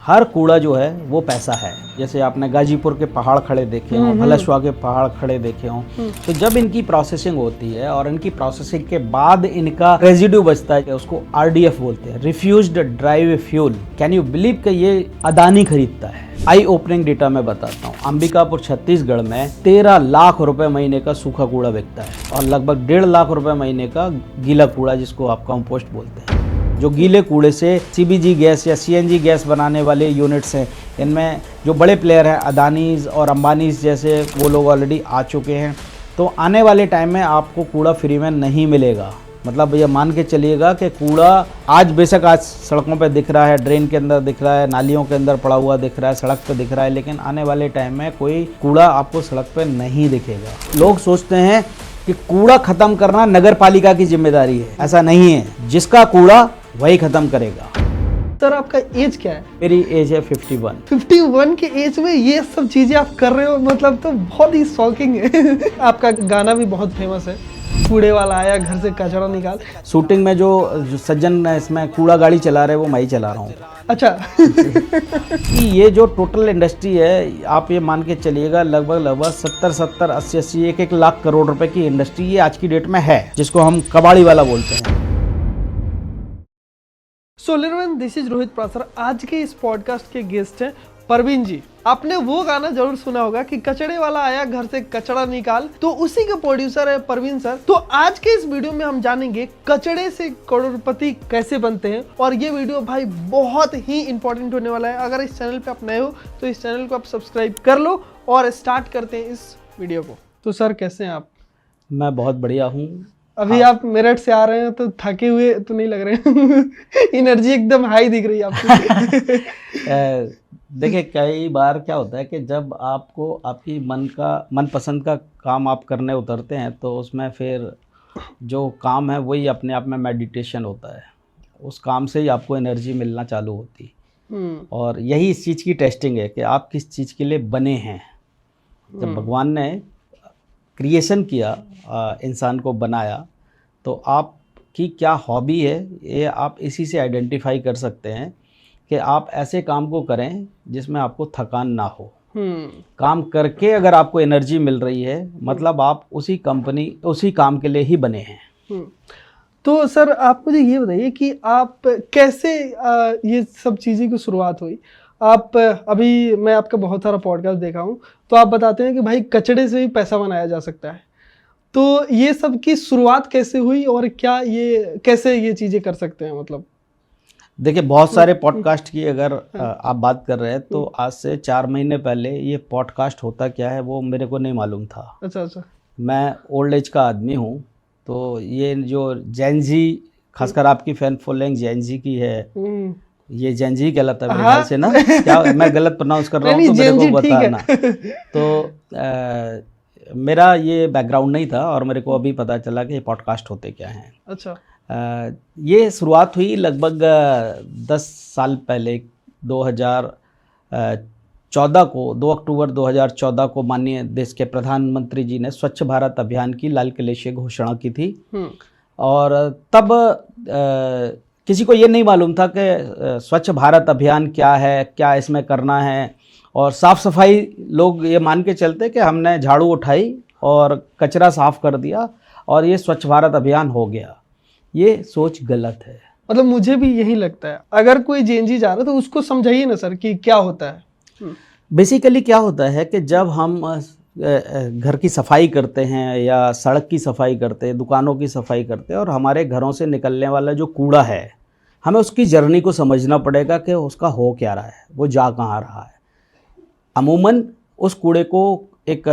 हर कूड़ा जो है वो पैसा है। जैसे आपने गाजीपुर के पहाड़ खड़े देखे हों, भलसवा के पहाड़ खड़े देखे हों, तो जब इनकी प्रोसेसिंग होती है और इनकी प्रोसेसिंग के बाद इनका रेजिड्यू बचता है, उसको RDF बोलते हैं, refused drive fuel. Can you believe कि ये अदानी खरीदता है। आई ओपनिंग डेटा मैं बताता हूँ, अंबिकापुर छत्तीसगढ़ में 13 लाख रुपए महीने का सूखा कूड़ा बिकता है और लगभग 1.5 लाख रुपए महीने का गीला कूड़ा, जिसको आप कंपोस्ट बोलते हैं। जो गीले कूड़े से CBG गैस या CNG गैस बनाने वाले यूनिट्स हैं, इनमें जो बड़े प्लेयर हैं अदानीज और अंबानीज जैसे, वो लोग ऑलरेडी आ चुके हैं। तो आने वाले टाइम में आपको कूड़ा फ्री में नहीं मिलेगा। मतलब ये मान के चलिएगा कि कूड़ा आज बेशक आज सड़कों पे दिख रहा है, ड्रेन के अंदर दिख रहा है, नालियों के अंदर पड़ा हुआ दिख रहा है, सड़क पे दिख रहा है, लेकिन आने वाले टाइम में कोई कूड़ा आपको सड़क पे नहीं दिखेगा। लोग सोचते हैं कि कूड़ा खत्म करना नगर पालिका की जिम्मेदारी है। ऐसा नहीं है, जिसका कूड़ा वही खत्म करेगा। सर आपका एज क्या है? मेरी एज है 51। 51 के एज में ये सब चीजें आप कर रहे हो, मतलब तो बहुत ही शॉकिंग है। आपका गाना भी बहुत फेमस है, कूड़े वाला आया घर से कचरा निकाल। शूटिंग में जो सज्जन इसमें कूड़ा गाड़ी चला रहे हैं, वो मैं ही चला रहा हूँ। अच्छा। कि ये जो टोटल इंडस्ट्री है, आप ये मान के चलिएगा लगभग 70 80 1 लाख करोड़ रुपए की इंडस्ट्री ये आज की डेट में है, जिसको हम कबाड़ी वाला बोलते हैं। सो लिरवन, दिस इज रोहित प्रासर। आज के इस पॉडकास्ट के गेस्ट हैं परवीन जी। आपने वो गाना जरूर सुना होगा कि कचड़े वाला आया घर से कचड़ा निकाल, तो उसी के प्रोड्यूसर है परवीन सर। तो आज के इस वीडियो में हम जानेंगे कचड़े से करोड़पति कैसे बनते हैं, और ये वीडियो भाई बहुत ही इंपॉर्टेंट होने वाला है। अगर इस चैनल पे आप नए हो तो इस चैनल को आप सब्सक्राइब कर लो और स्टार्ट करते हैं इस वीडियो को। तो सर कैसे हैं आप? मैं बहुत बढ़िया हूँ। अभी आप मेरठ से आ रहे हैं तो थके हुए तो नहीं लग रहे हैं। एनर्जी एकदम हाई दिख रही है आपकी। देखिए, कई बार क्या होता है कि जब आपको आपकी मनपसंद का काम आप करने उतरते हैं, तो उसमें फिर जो काम है वही अपने आप में मेडिटेशन होता है। उस काम से ही आपको एनर्जी मिलना चालू होती। और यही इस चीज़ की टेस्टिंग है कि आप किस चीज़ के लिए बने हैं। जब भगवान ने क्रिएशन किया, इंसान को बनाया, तो आपकी क्या हॉबी है ये आप इसी से आइडेंटिफाई कर सकते हैं कि आप ऐसे काम को करें जिसमें आपको थकान ना हो। काम करके अगर आपको एनर्जी मिल रही है, मतलब आप उसी काम के लिए ही बने हैं। तो सर आप मुझे ये बताइए कि आप कैसे ये सब चीज़ें की शुरुआत हुई? आप अभी मैं आपका बहुत सारा पॉडकास्ट देखा हूँ, तो आप बताते हैं कि भाई कचड़े से भी पैसा बनाया जा सकता है। तो ये सब की शुरुआत कैसे हुई और क्या ये कैसे ये चीज़ें कर सकते हैं? मतलब देखिए, बहुत सारे पॉडकास्ट की अगर आप बात कर रहे हैं, तो आज से 4 महीने पहले ये पॉडकास्ट होता क्या है वो मेरे को नहीं मालूम था। अच्छा। मैं ओल्ड एज का आदमी हूँ, तो ये जो जेन जी, खासकर आपकी फैन फॉलोइंग जेन जी की है, ये जेन जी कहलाता है मेरे ख्याल से ना। क्या मैं गलत प्रोनाउंस कर रहा हूँ तो मेरे को बताना। तो मेरा ये बैकग्राउंड नहीं था और मेरे को अभी पता चला कि ये पॉडकास्ट होते क्या हैं। अच्छा। ये शुरुआत हुई लगभग 10 साल पहले। 2014 को 2 अक्टूबर 2014 को माननीय देश के प्रधानमंत्री जी ने स्वच्छ भारत अभियान की लाल किले से घोषणा की थी। और तब किसी को ये नहीं मालूम था कि स्वच्छ भारत अभियान क्या है, क्या इसमें करना है। और साफ़ सफाई, लोग ये मान के चलते कि हमने झाड़ू उठाई और कचरा साफ़ कर दिया और ये स्वच्छ भारत अभियान हो गया। ये सोच गलत है। मतलब मुझे भी यही लगता है। अगर कोई जेएनजी जा रहा है तो उसको समझाइए ना सर कि क्या होता है। बेसिकली क्या होता है कि जब हम घर की सफाई करते हैं या सड़क की सफाई करते हैं, दुकानों की सफाई करते हैं, और हमारे घरों से निकलने वाला जो कूड़ा है, हमें उसकी जर्नी को समझना पड़ेगा कि उसका हो क्या रहा है, वो जा कहाँ रहा है। अमूमन उस कूड़े को एक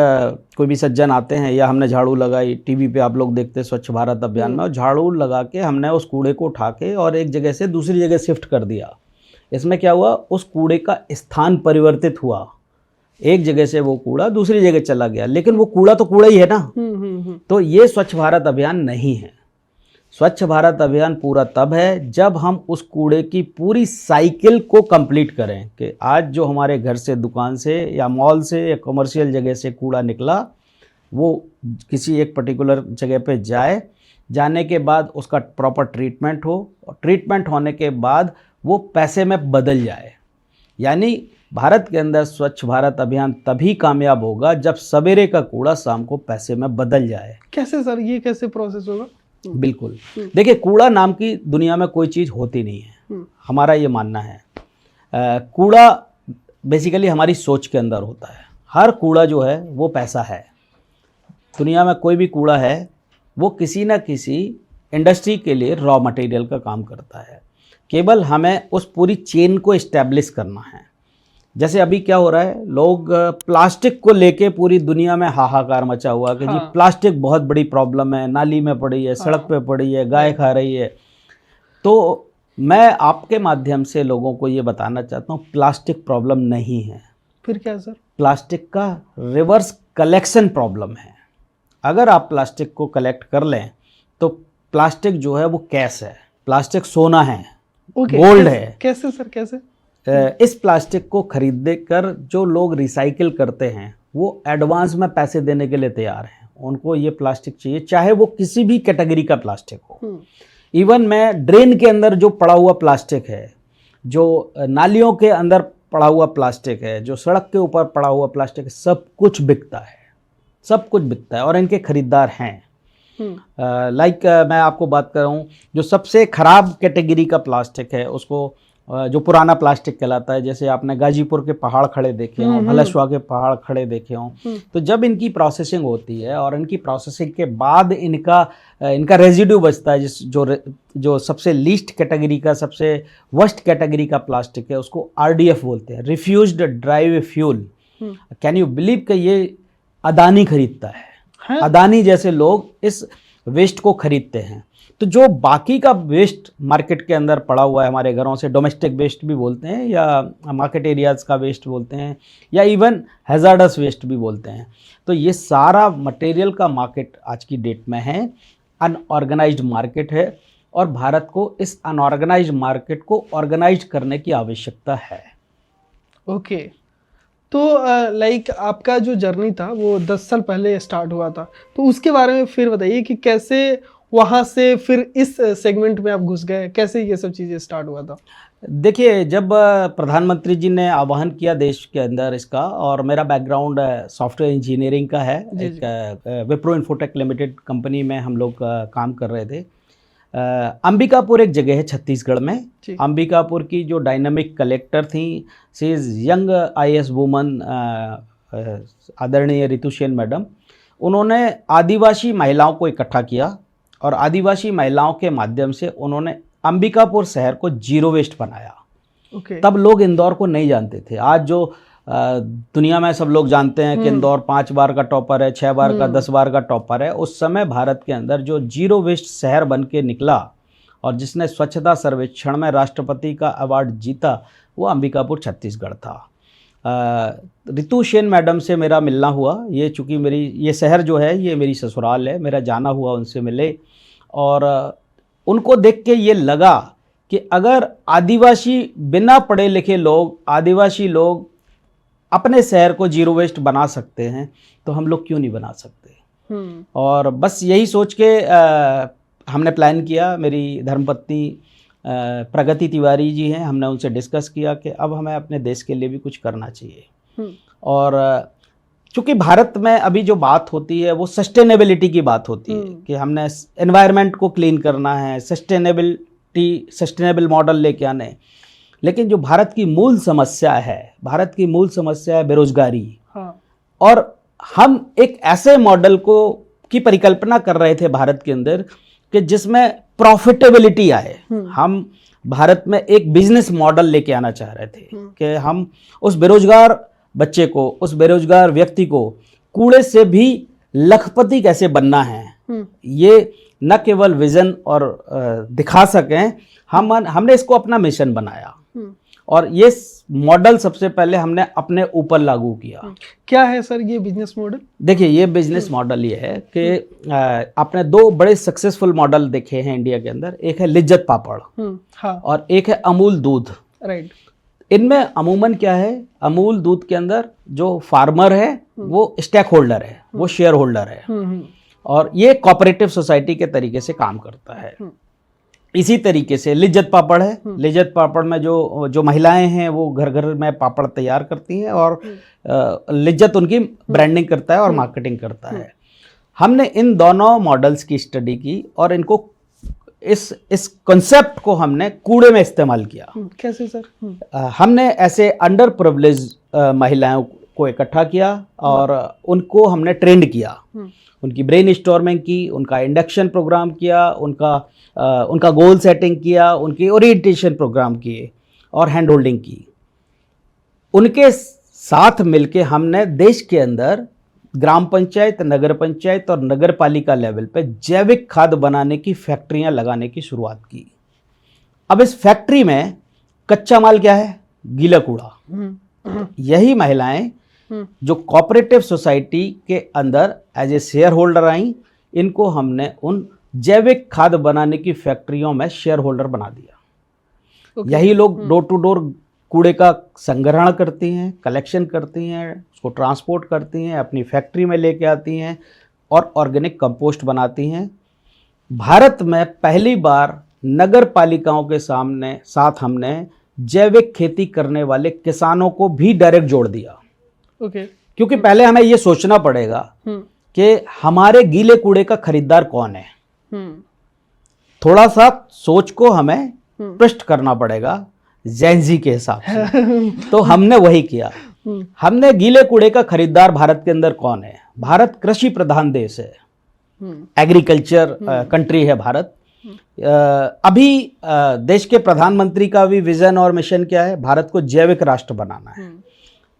कोई भी सज्जन आते हैं, या हमने झाड़ू लगाई, टीवी पे आप लोग देखते हैं स्वच्छ भारत अभियान में, और झाड़ू लगा के हमने उस कूड़े को उठा के और एक जगह से दूसरी जगह शिफ्ट कर दिया। इसमें क्या हुआ, उस कूड़े का स्थान परिवर्तित हुआ। एक जगह से वो कूड़ा दूसरी जगह चला गया, लेकिन वो कूड़ा तो कूड़ा ही है ना। तो ये स्वच्छ भारत अभियान नहीं है। स्वच्छ भारत अभियान पूरा तब है जब हम उस कूड़े की पूरी साइकिल को कंप्लीट करें कि आज जो हमारे घर से, दुकान से या मॉल से या कमर्शियल जगह से कूड़ा निकला, वो किसी एक पर्टिकुलर जगह पे जाए, जाने के बाद उसका प्रॉपर ट्रीटमेंट हो, और ट्रीटमेंट होने के बाद वो पैसे में बदल जाए। यानी भारत के अंदर स्वच्छ भारत अभियान तभी कामयाब होगा जब सवेरे का कूड़ा शाम को पैसे में बदल जाए। कैसे सर, ये कैसे प्रोसेस होगा? बिल्कुल, देखिए कूड़ा नाम की दुनिया में कोई चीज़ होती नहीं है, हमारा ये मानना है। कूड़ा बेसिकली हमारी सोच के अंदर होता है। हर कूड़ा जो है वो पैसा है। दुनिया में कोई भी कूड़ा है वो किसी न किसी इंडस्ट्री के लिए रॉ मटेरियल का काम करता है। केवल हमें उस पूरी चेन को इस्टेब्लिश करना है। जैसे अभी क्या हो रहा है, लोग प्लास्टिक को लेके पूरी दुनिया में हाहाकार मचा हुआ कि जी प्लास्टिक बहुत बड़ी प्रॉब्लम है, नाली में पड़ी है, सड़क पे पड़ी है, गाय खा रही है। तो मैं आपके माध्यम से लोगों को ये बताना चाहता हूँ, प्लास्टिक प्रॉब्लम नहीं है। फिर क्या सर? प्लास्टिक का रिवर्स कलेक्शन प्रॉब्लम है। अगर आप प्लास्टिक को कलेक्ट कर लें तो प्लास्टिक जो है वो कैश है, प्लास्टिक सोना है, गोल्ड है। कैसे सर, कैसे? इस प्लास्टिक को खरीद कर जो लोग रिसाइकिल करते हैं वो एडवांस में पैसे देने के लिए तैयार हैं। उनको ये प्लास्टिक चाहिए, चाहे वो किसी भी कैटेगरी का प्लास्टिक हो। इवन मैं ड्रेन के अंदर जो पड़ा हुआ प्लास्टिक है, जो नालियों के अंदर पड़ा हुआ प्लास्टिक है, जो सड़क के ऊपर पड़ा हुआ प्लास्टिक है, सब कुछ बिकता है, सब कुछ बिकता है और इनके खरीदार हैं। मैं आपको बात कर रहा हूँ, जो सबसे ख़राब कैटेगरी का प्लास्टिक है उसको जो पुराना प्लास्टिक कहलाता है, जैसे आपने गाजीपुर के पहाड़ खड़े देखे हों, भलसुआ के पहाड़ खड़े देखे हों, तो जब इनकी प्रोसेसिंग होती है और इनकी प्रोसेसिंग के बाद इनका रेजिड्यू बचता है, जो सबसे लीस्ट कैटेगरी का, सबसे वर्स्ट कैटेगरी का प्लास्टिक है, उसको RDF बोलते हैं, refused dry fuel. Can you believe कि ये अदानी खरीदता है? अदानी जैसे लोग इस वेस्ट को खरीदते हैं। तो जो बाकी का वेस्ट मार्केट के अंदर पड़ा हुआ है, हमारे घरों से डोमेस्टिक वेस्ट भी बोलते हैं या मार्केट एरियाज़ का वेस्ट बोलते हैं या इवन हैज़ार्डस वेस्ट भी बोलते हैं, तो ये सारा मटेरियल का मार्केट आज की डेट में है, अनऑर्गेनाइज्ड मार्केट है और भारत को इस अनऑर्गेनाइज्ड मार्केट को ऑर्गेनाइज करने की आवश्यकता है। ओके, तो लाइक आपका जो जर्नी था वो 10 साल पहले स्टार्ट हुआ था, तो उसके बारे में फिर बताइए कि कैसे वहाँ से फिर इस सेगमेंट में आप घुस गए, कैसे ये सब चीज़ें स्टार्ट हुआ था? देखिए, जब प्रधानमंत्री जी ने आह्वान किया देश के अंदर इसका, और मेरा बैकग्राउंड सॉफ्टवेयर इंजीनियरिंग का है, एक विप्रो इन्फोटेक लिमिटेड कंपनी में हम लोग काम कर रहे थे। अंबिकापुर एक जगह है छत्तीसगढ़ में। अंबिकापुर की जो डायनामिक कलेक्टर थी, सी इज़ यंग IAS वुमन, आदरणीय रितु सेन मैडम। उन्होंने आदिवासी महिलाओं को इकट्ठा किया और आदिवासी महिलाओं के माध्यम से उन्होंने अंबिकापुर शहर को जीरो वेस्ट बनाया। तब लोग इंदौर को नहीं जानते थे। आज जो दुनिया में सब लोग जानते हैं कि इंदौर 5 बार का टॉपर है, 6 बार का, 10 बार का टॉपर है। उस समय भारत के अंदर जो जीरो वेस्ट शहर बन के निकला और जिसने स्वच्छता सर्वेक्षण में राष्ट्रपति का अवार्ड जीता, वो अंबिकापुर छत्तीसगढ़ था। रितु सेन मैडम से मेरा मिलना हुआ। ये चूँकि ये शहर जो है ये मेरी ससुराल है, मेरा जाना हुआ, उनसे मिले और उनको देख के ये लगा कि अगर आदिवासी बिना पढ़े लिखे लोग, आदिवासी लोग अपने शहर को जीरो वेस्ट बना सकते हैं तो हम लोग क्यों नहीं बना सकते। और बस यही सोच के हमने प्लान किया। मेरी धर्मपत्नी प्रगति तिवारी जी हैं, हमने उनसे डिस्कस किया कि अब हमें अपने देश के लिए भी कुछ करना चाहिए। और चूँकि भारत में अभी जो बात होती है वो सस्टेनेबिलिटी की बात होती है कि हमने एनवायरनमेंट को क्लीन करना है, सस्टेनेबल मॉडल लेके आने। लेकिन जो भारत की मूल समस्या है बेरोजगारी। और हम एक ऐसे मॉडल की परिकल्पना कर रहे थे भारत के अंदर कि जिसमें प्रॉफिटेबिलिटी आए। हम भारत में एक बिजनेस मॉडल लेके आना चाह रहे थे कि हम उस बेरोजगार बच्चे को, उस बेरोजगार व्यक्ति को कूड़े से भी लखपति कैसे बनना है, ये न केवल विजन और दिखा सकें, हमने इसको अपना मिशन बनाया। और ये मॉडल सबसे पहले हमने अपने ऊपर लागू किया। क्या है सर ये बिजनेस मॉडल? देखिए, ये बिजनेस मॉडल ये है कि आपने 2 बड़े सक्सेसफुल मॉडल देखे हैं इंडिया के अंदर। एक है लिज्जत पापड़ और एक है अमूल दूध। राइट। इनमें अमूमन क्या है, अमूल दूध के अंदर जो फार्मर है वो स्टेक होल्डर है, वो शेयर होल्डर है और ये कोऑपरेटिव सोसाइटी के तरीके से काम करता है। इसी तरीके से लिज्जत पापड़ है। लिज्जत पापड़ में जो महिलाएं हैं वो घर घर में पापड़ तैयार करती हैं और लिज्जत उनकी ब्रांडिंग करता है और मार्केटिंग करता है। हमने इन दोनों मॉडल्स की स्टडी की और इनको इस कॉन्सेप्ट को हमने कूड़े में इस्तेमाल किया। कैसे सर? हमने ऐसे अंडर प्रिविलेज महिलाओं को इकट्ठा किया और उनको हमने ट्रेंड किया, उनकी ब्रेन स्टॉर्मिंग की, उनका इंडक्शन प्रोग्राम किया, उनका गोल सेटिंग किया, उनकी ओरिएंटेशन प्रोग्राम किए और हैंड होल्डिंग की। उनके साथ मिलके हमने देश के अंदर ग्राम पंचायत, नगर पंचायत और नगर पालिका लेवल पे जैविक खाद बनाने की फैक्ट्रियां लगाने की शुरुआत की। अब इस फैक्ट्री में कच्चा माल क्या है? गीला कूड़ा। यही महिलाएं जो कोऑपरेटिव सोसाइटी के अंदर as a shareholder I, इनको हमने उन जैविक खाद बनाने की फैक्ट्रियों में शेयर होल्डर बना दिया। यही लोग डोर टू डोर कूड़े का संग्रहण करती हैं, कलेक्शन करती हैं, उसको ट्रांसपोर्ट करती हैं, अपनी फैक्ट्री में लेके आती हैं और ऑर्गेनिक कंपोस्ट बनाती हैं। भारत में पहली बार नगर पालिकाओं के साथ हमने जैविक खेती करने वाले किसानों को भी डायरेक्ट जोड़ दिया। क्योंकि पहले हमें ये सोचना पड़ेगा कि हमारे गीले कूड़े का खरीदार कौन है। थोड़ा सा सोच को हमें पृष्ठ करना पड़ेगा जैनजी के हिसाब से। तो हमने वही किया। हमने गीले कूड़े का खरीदार भारत के अंदर कौन है? भारत कृषि प्रधान देश है, एग्रीकल्चर कंट्री है भारत। अभी देश के प्रधानमंत्री का भी विजन और मिशन क्या है? भारत को जैविक राष्ट्र बनाना है।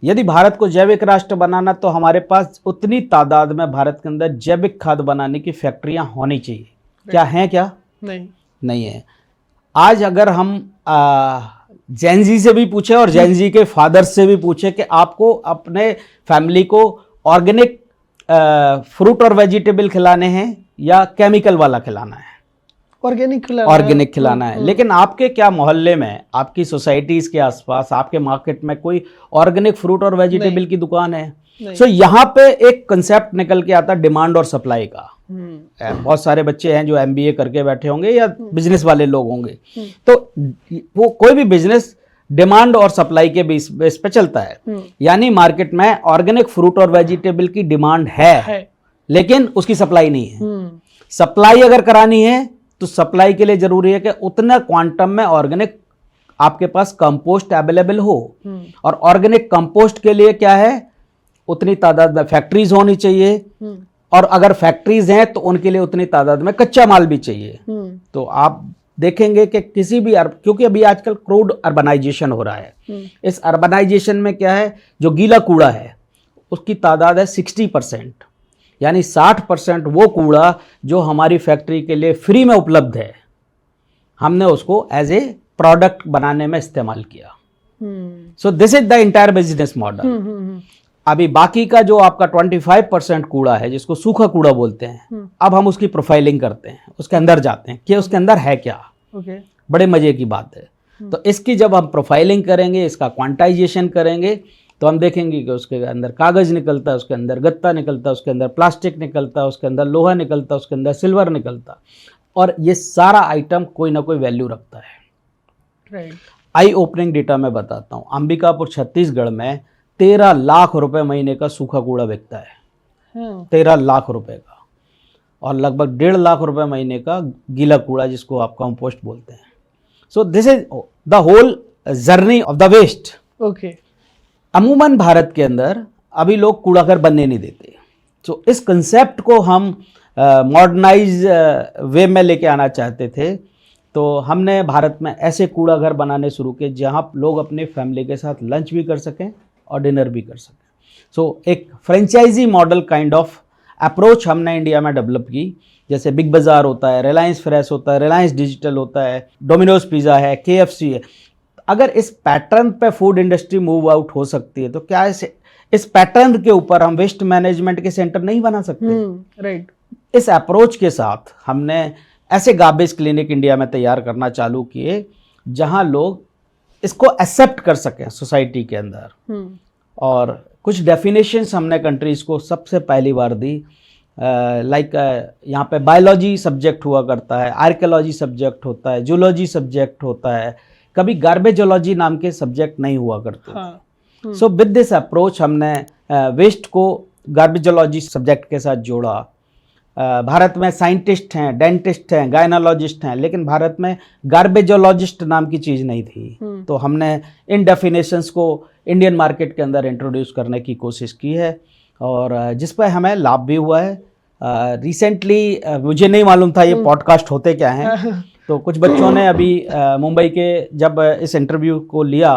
यदि भारत को जैविक राष्ट्र बनाना तो हमारे पास उतनी तादाद में भारत के अंदर जैविक खाद बनाने की फैक्ट्रियां होनी चाहिए। क्या हैं? क्या नहीं है। आज अगर हम जैनजी से भी पूछे और जैनजी के फादर्स से भी पूछे कि आपको अपने फैमिली को ऑर्गेनिक फ्रूट और वेजिटेबल खिलाने हैं या केमिकल वाला खिलाना है? ऑर्गेनिक खिलाना है। लेकिन आपके क्या मोहल्ले में, आपकी सोसाइटीज के आसपास, आपके मार्केट में कोई ऑर्गेनिक फ्रूट और वेजिटेबल की दुकान है? सो यहाँ पे एक कंसेप्ट निकल के आता है डिमांड और सप्लाई का। बहुत सारे बच्चे हैं जो MBA करके बैठे होंगे या बिजनेस वाले लोग होंगे, तो वो कोई भी बिजनेस डिमांड और सप्लाई के बेस पे चलता है। यानी मार्केट में ऑर्गेनिक फ्रूट और वेजिटेबल की डिमांड है लेकिन उसकी सप्लाई नहीं है। सप्लाई अगर करानी है तो सप्लाई के लिए जरूरी है कि उतना क्वांटम में ऑर्गेनिक आपके पास कंपोस्ट अवेलेबल हो। और ऑर्गेनिक कंपोस्ट के लिए क्या है? उतनी तादाद में फैक्ट्रीज होनी चाहिए और अगर फैक्ट्रीज हैं तो उनके लिए उतनी तादाद में कच्चा माल भी चाहिए। तो आप देखेंगे कि किसी भी क्योंकि अभी आजकल क्रूड अर्बनाइजेशन हो रहा है। इस अर्बनाइजेशन में क्या है? जो गीला कूड़ा है उसकी तादाद है 60%, यानी 60% वो कूड़ा जो हमारी फैक्ट्री के लिए फ्री में उपलब्ध है, हमने उसको एज ए प्रोडक्ट बनाने में इस्तेमाल किया। सो this is the entire business model. अभी बाकी का जो आपका 25% कूड़ा है जिसको सूखा कूड़ा बोलते हैं, अब हम उसकी प्रोफाइलिंग करते हैं, उसके अंदर जाते हैं कि उसके अंदर है क्या। बड़े मजे की बात है। तो इसकी जब हम प्रोफाइलिंग करेंगे, इसका क्वांटाइजेशन करेंगे, तो हम देखेंगे कि उसके अंदर कागज निकलता है, उसके अंदर गत्ता निकलता है, उसके अंदर प्लास्टिक निकलता है, उसके अंदर लोहा निकलता है, उसके अंदर सिल्वर निकलता है, और ये सारा आइटम कोई ना कोई वैल्यू रखता है। आई ओपनिंग डेटा मैं बताता हूँ। अंबिकापुर छत्तीसगढ़ में 13 लाख रुपए महीने का सूखा कूड़ा बिकता है। 13 लाख रुपए का, और लगभग 1.5 लाख रुपए महीने का गीला कूड़ा जिसको आप कंपोस्ट बोलते हैं। So this is the whole journey of the waste. अमूमन भारत के अंदर अभी लोग कूड़ा घर बनने नहीं देते। सो इस कंसेप्ट को हम मॉडर्नाइज वे में लेके आना चाहते थे। तो हमने भारत में ऐसे कूड़ा घर बनाने शुरू किए जहाँ लोग अपने फैमिली के साथ लंच भी कर सकें और डिनर भी कर सकें। सो एक franchise model kind of approach हमने इंडिया में डेवलप की। जैसे बिग बाज़ार होता है, रिलायंस फ्रेश होता है, रिलायंस डिजिटल होता है, डोमिनोज पिज़्ज़ा है, KFC है। अगर इस पैटर्न पे फूड इंडस्ट्री मूव आउट हो सकती है तो क्या इस पैटर्न के ऊपर हम वेस्ट मैनेजमेंट के सेंटर नहीं बना सकते? राइट। इस अप्रोच के साथ हमने ऐसे गार्बेज क्लिनिक इंडिया में तैयार करना चालू किए जहां लोग इसको एक्सेप्ट कर सकें सोसाइटी के अंदर। और कुछ डेफिनेशंस हमने कंट्रीज को सबसे पहली बार दी लाइक यहाँ पे बायोलॉजी सब्जेक्ट हुआ करता है, आर्कियोलॉजी सब्जेक्ट होता है, जूलॉजी सब्जेक्ट होता है, कभी गार्बेजोलॉजी नाम के सब्जेक्ट नहीं हुआ करते। हाँ। सो विद दिस अप्रोच हमने वेस्ट को गार्बेजोलॉजी सब्जेक्ट के साथ जोड़ा। भारत में साइंटिस्ट हैं, डेंटिस्ट हैं, गायनोलॉजिस्ट हैं, लेकिन भारत में गार्बेजोलॉजिस्ट नाम की चीज़ नहीं थी। तो हमने इन डेफिनेशंस को इंडियन मार्केट के अंदर इंट्रोड्यूस करने की कोशिश की है और जिस पर हमें लाभ भी हुआ है। रिसेंटली मुझे नहीं मालूम था ये पॉडकास्ट होते क्या हैं, तो कुछ बच्चों ने अभी मुंबई के जब इस इंटरव्यू को लिया,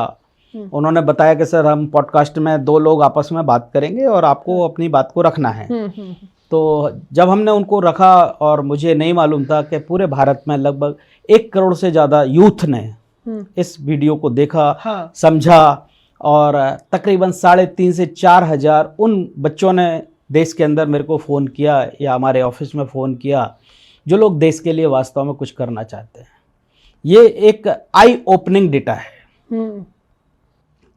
उन्होंने बताया कि सर हम पॉडकास्ट में 2 लोग आपस में बात करेंगे और आपको अपनी बात को रखना है। तो जब हमने उनको रखा और मुझे नहीं मालूम था कि पूरे भारत में लगभग 1 करोड़ से ज़्यादा यूथ ने इस वीडियो को देखा, हाँ। समझा और तकरीबन 3.5 से 4 हज़ार उन बच्चों ने देश के अंदर मेरे को फ़ोन किया या हमारे ऑफिस में फ़ोन किया जो लोग देश के लिए वास्तव में कुछ करना चाहते हैं। ये एक आई ओपनिंग डेटा है।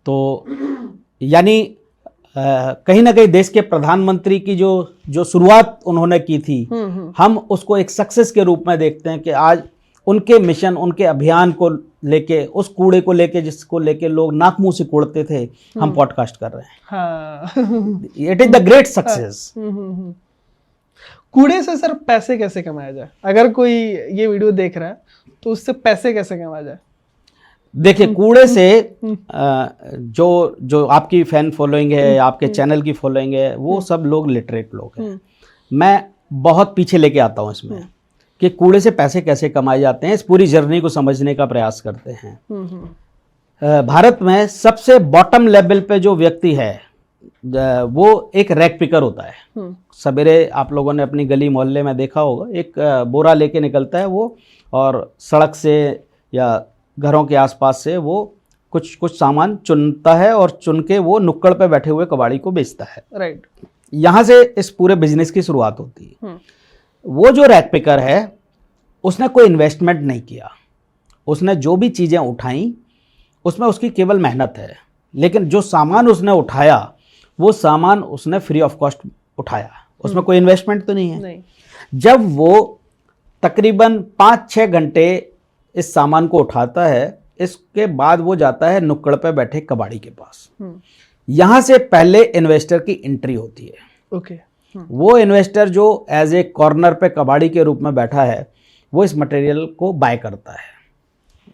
तो यानी कहीं ना कहीं देश के प्रधानमंत्री की जो शुरुआत उन्होंने की थी, हम उसको एक सक्सेस के रूप में देखते हैं कि आज उनके मिशन, उनके अभियान को लेके, उस कूड़े को लेके जिसको लेके लोग नाक मुंह से कूड़ते थे, हम पॉडकास्ट कर रहे हैं। हाँ। It is the great success. कूड़े से सर पैसे कैसे कमाया जाए? अगर कोई ये वीडियो देख रहा है तो उससे पैसे कैसे कमाया जाए? देखिए, कूड़े से जो आपकी फैन फॉलोइंग है, आपके चैनल की फॉलोइंग है, वो सब लोग लिटरेट लोग हैं। मैं बहुत पीछे लेके आता हूँ इसमें कि कूड़े से पैसे कैसे कमाए जाते हैं। इस पूरी जर्नी को समझने का प्रयास करते हैं। भारत में सबसे बॉटम लेवल पे जो व्यक्ति है वो एक रैक पिकर होता है। सवेरे आप लोगों ने अपनी गली मोहल्ले में देखा होगा, एक बोरा लेके निकलता है वो, और सड़क से या घरों के आसपास से वो कुछ सामान चुनता है और चुन के वो नुक्कड़ पे बैठे हुए कबाड़ी को बेचता है। राइट। यहाँ से इस पूरे बिजनेस की शुरुआत होती है। वो जो रैक पिकर है उसने कोई इन्वेस्टमेंट नहीं किया, उसने जो भी चीज़ें उठाई उसमें उसकी केवल मेहनत है, लेकिन जो सामान उसने उठाया वो सामान उसने फ्री ऑफ कॉस्ट उठाया, उसमें कोई इन्वेस्टमेंट तो नहीं है। नहीं। जब वो तकरीबन 5-6 घंटे इस सामान को उठाता है, इसके बाद वो जाता है नुक्कड़ पे बैठे कबाड़ी के पास। यहाँ से पहले इन्वेस्टर की एंट्री होती है। ओके। वो इन्वेस्टर जो एज ए कॉर्नर पे कबाड़ी के रूप में बैठा है, वो इस मटेरियल को बाय करता है।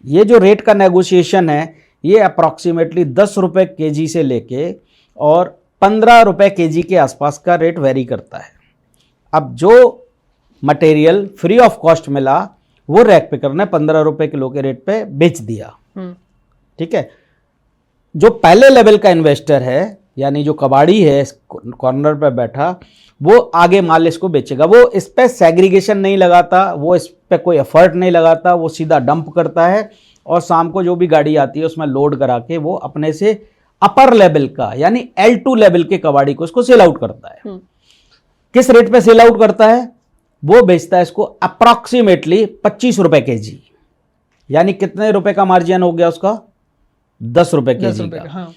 ये जो रेट का नेगोशिएशन है, ये अप्रॉक्सीमेटली 10 रुपये केजी से लेके और 15 रुपये केजी के आसपास का रेट वेरी करता है। अब जो मटेरियल फ्री ऑफ कॉस्ट मिला वो रैक पिकर ने 15 रुपये किलो के रेट पे बेच दिया। ठीक है। जो पहले लेवल का इन्वेस्टर है, यानी जो कबाड़ी है कॉर्नर पे बैठा, वो आगे माल इसको बेचेगा। वो इस पे सेग्रीगेशन नहीं लगाता, वो इस पे कोई एफर्ट नहीं लगाता, वो सीधा डंप करता है और शाम को जो भी गाड़ी आती है उसमें लोड करा के वो अपने से अपर लेवल का यानी L2 लेवल के कबाड़ी को इसको सेल आउट करता है। किस रेट पे सेल आउट करता है? वो बेचता है इसको अप्रॉक्सीमेटली 25 रुपए केजी। यानी कितने रुपए का मार्जिन हो गया उसका? 10 रुपए केजी का। हाँ।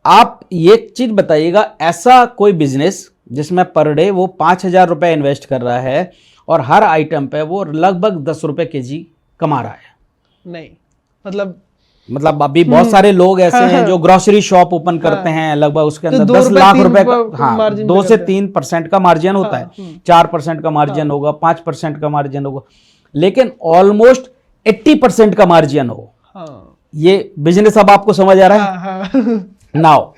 आप ये चीज बताइएगा, ऐसा कोई बिजनेस जिसमें पर डे वो 5,000 रुपए इन्वेस्ट कर रहा है और हर आइटम पे वो लगभग 10 रुपए केजी कमा रहा है? नहीं। मतलब अभी बहुत सारे लोग ऐसे हैं जो ग्रोसरी शॉप ओपन करते हैं, लगभग उसके अंदर 10 लाख रुपए का 2 से 3% का मार्जिन होता है। 4% का मार्जिन होगा, 5% का मार्जिन होगा, लेकिन ऑलमोस्ट 80% का मार्जिन हो। ये बिजनेस अब आपको समझ आ रहा है? नाउ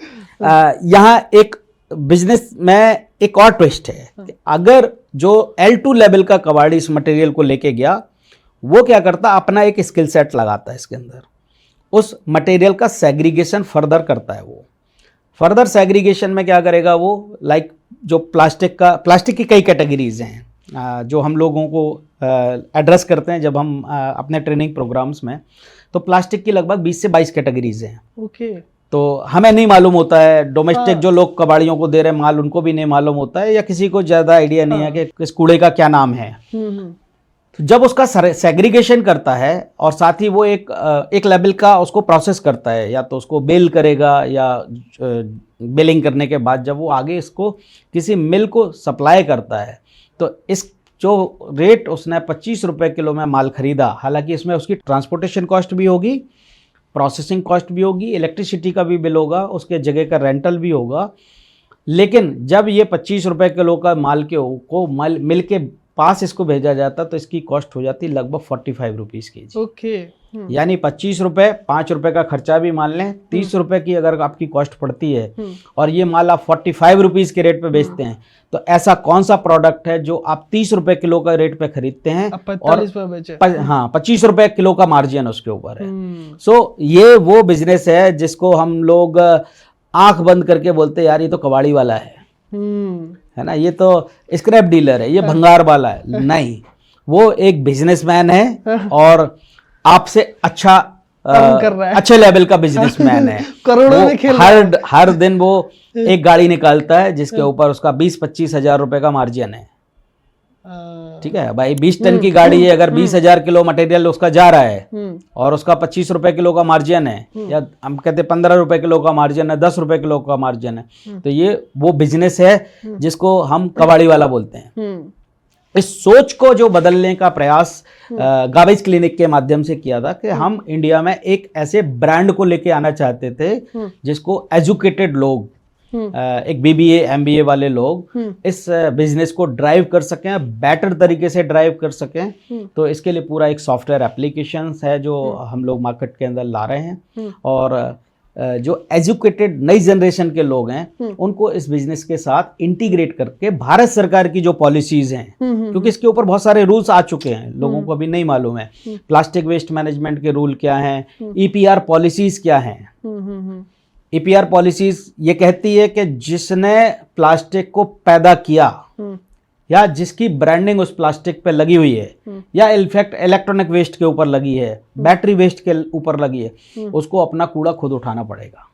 यहाँ एक बिजनेस में एक और ट्विस्ट है कि अगर जो L2 लेवल का कबाड़ी इस मटेरियल को लेके गया, वो क्या करता, अपना एक स्किल सेट लगाता है इसके अंदर, उस मटेरियल का सेग्रीगेशन फर्दर करता है। वो फर्दर सेग्रीगेशन में क्या करेगा, वो लाइक जो प्लास्टिक की कई कैटेगरीज हैं जो हम लोगों को एड्रेस करते हैं जब हम अपने ट्रेनिंग प्रोग्राम्स में, तो प्लास्टिक की लगभग 20 से 22 कैटेगरीज हैं। ओके। तो हमें नहीं मालूम होता है, डोमेस्टिक जो लोग कबाड़ियों को दे रहे हैं माल, उनको भी नहीं मालूम होता है या किसी को ज़्यादा आइडिया नहीं है कि इस कूड़े का क्या नाम है। तो जब उसका सेग्रीगेशन करता है और साथ ही वो एक लेवल का उसको प्रोसेस करता है, या तो उसको बेल करेगा या बेलिंग करने के बाद जब वो आगे इसको किसी मिल को सप्लाई करता है, तो इस जो रेट उसने 25 रुपए किलो में माल खरीदा, हालांकि इसमें उसकी ट्रांसपोर्टेशन कॉस्ट भी होगी, प्रोसेसिंग कॉस्ट भी होगी, इलेक्ट्रिसिटी का भी बिल होगा, उसके जगह का रेंटल भी होगा, लेकिन जब ये 25 रुपए किलो का माल को मिल के पास इसको भेजा जाता तो इसकी कॉस्ट हो जाती लगभग 45 रुपीज़ के जी। ओके। यानी 25 रुपए, 5 रुपए का खर्चा भी मान लें, 30 रुपए की अगर आपकी कॉस्ट पड़ती है और ये माल आप 45 रुपीज़ के रेट पे बेचते हैं, तो ऐसा कौन सा प्रोडक्ट है जो आप 30 रुपए किलो का रेट पे खरीदते हैं और 25 रुपए किलो का मार्जिन उसके ऊपर है। सो ये वो बिजनेस है जिसको हम लोग आंख बंद करके बोलते हैं यार ये तो कबाड़ी वाला है ना, ये तो स्क्रैप डीलर है, ये भंगार वाला है। नहीं, वो एक बिजनेसमैन है और आपसे अच्छा कर रहा है, अच्छे लेवल का बिजनेसमैन है। करोड़ों में खेल हर दिन वो एक गाड़ी निकालता है जिसके ऊपर उसका 20-25 हजार रुपए का मार्जिन है। ठीक है भाई, 20 टन की गाड़ी है, अगर 20,000 किलो मटेरियल उसका जा रहा है और उसका 25 रुपए किलो का मार्जिन है, या हम कहते हैं 15 रुपए किलो का मार्जिन है, 10 रुपए किलो का मार्जिन है, तो ये वो बिजनेस है जिसको हम कबाड़ी वाला बोलते हैं। इस सोच को जो बदलने का प्रयास गार्बेज क्लिनिक के माध्यम से किया था कि हम इंडिया में एक ऐसे ब्रांड को लेके आना चाहते थे जिसको एजुकेटेड लोग, एक बीबीए एमबीए वाले लोग इस बिजनेस को ड्राइव कर सकें, बेटर तरीके से ड्राइव कर सकें। तो इसके लिए पूरा एक सॉफ्टवेयर एप्लीकेशंस है जो हम लोग मार्केट के अंदर ला रहे हैं, और जो एजुकेटेड नई जनरेशन के लोग हैं उनको इस बिजनेस के साथ इंटीग्रेट करके भारत सरकार की जो पॉलिसीज हैं, क्योंकि इसके ऊपर बहुत सारे रूल्स आ चुके हैं, लोगों को अभी नहीं मालूम है प्लास्टिक वेस्ट मैनेजमेंट के रूल क्या हैं, ईपीआर पॉलिसीज क्या हैं। ईपीआर पॉलिसीज ये कहती है कि जिसने प्लास्टिक को पैदा किया या जिसकी ब्रांडिंग उस प्लास्टिक पे लगी हुई है, या इनफैक्ट इलेक्ट्रॉनिक वेस्ट के ऊपर लगी है, बैटरी वेस्ट के ऊपर लगी है, उसको अपना कूड़ा खुद उठाना पड़ेगा।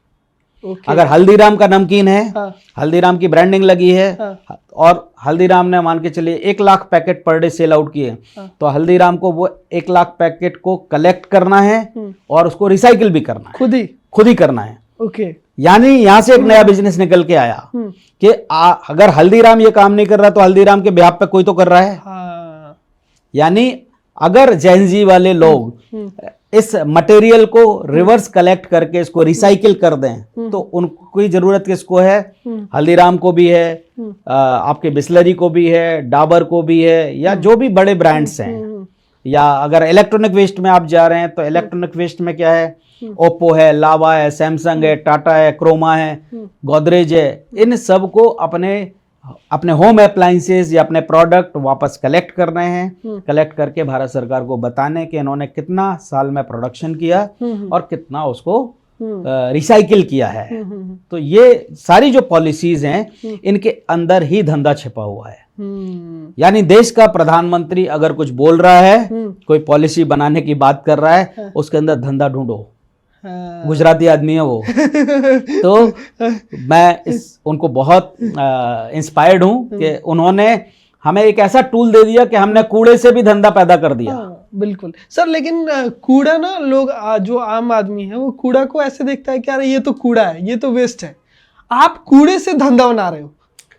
अगर हल्दीराम का नमकीन है, हल्दीराम की ब्रांडिंग लगी है, और हल्दीराम ने मान के चलिए 1 lakh packet per day sell out किए, तो हल्दीराम को वो 1 लाख पैकेट को कलेक्ट करना है और उसको रिसाइकिल भी करना है, खुद ही करना है। ओके। यानी यहां से एक नया बिजनेस निकल के आया कि अगर हल्दीराम ये काम नहीं कर रहा तो हल्दीराम के बिहाफ पे कोई तो कर रहा है। यानी अगर जैनजी वाले लोग इस मटेरियल को रिवर्स कलेक्ट करके इसको रिसाइकिल कर दें तो उनको जरूरत किसको है? हल्दीराम को भी है, आपके बिस्लरी को भी है, डाबर को भी है, या जो भी बड़े ब्रांड्स हैं। या अगर इलेक्ट्रॉनिक वेस्ट में आप जा रहे हैं तो इलेक्ट्रॉनिक वेस्ट में क्या है? ओप्पो है, लावा है, सैमसंग है, टाटा है, क्रोमा है, गोदरेज है। इन सब को अपने होम अप्लायंसेस या अपने प्रोडक्ट वापस कलेक्ट करने हैं, कलेक्ट करके भारत सरकार को बताने कि इन्होंने कितना साल में प्रोडक्शन किया और कितना उसको रिसाइकिल किया है। तो ये सारी जो पॉलिसीज हैं इनके अंदर ही धंधा छिपा हुआ है। यानी देश का प्रधानमंत्री अगर कुछ बोल रहा है, कोई पॉलिसी बनाने की बात कर रहा है, उसके अंदर धंधा ढूंढो। गुजराती आदमी है वो। तो मैं उनको बहुत इंस्पायर्ड हूं कि उन्होंने हमें एक ऐसा टूल दे दिया कि हमने कूड़े से भी धंधा पैदा कर दिया। बिल्कुल सर, लेकिन कूड़ा ना, लोग जो आम आदमी है वो कूड़ा को ऐसे देखता है कि अरे ये तो कूड़ा है, ये तो वेस्ट है। आप कूड़े से धंधा बना रहे हो,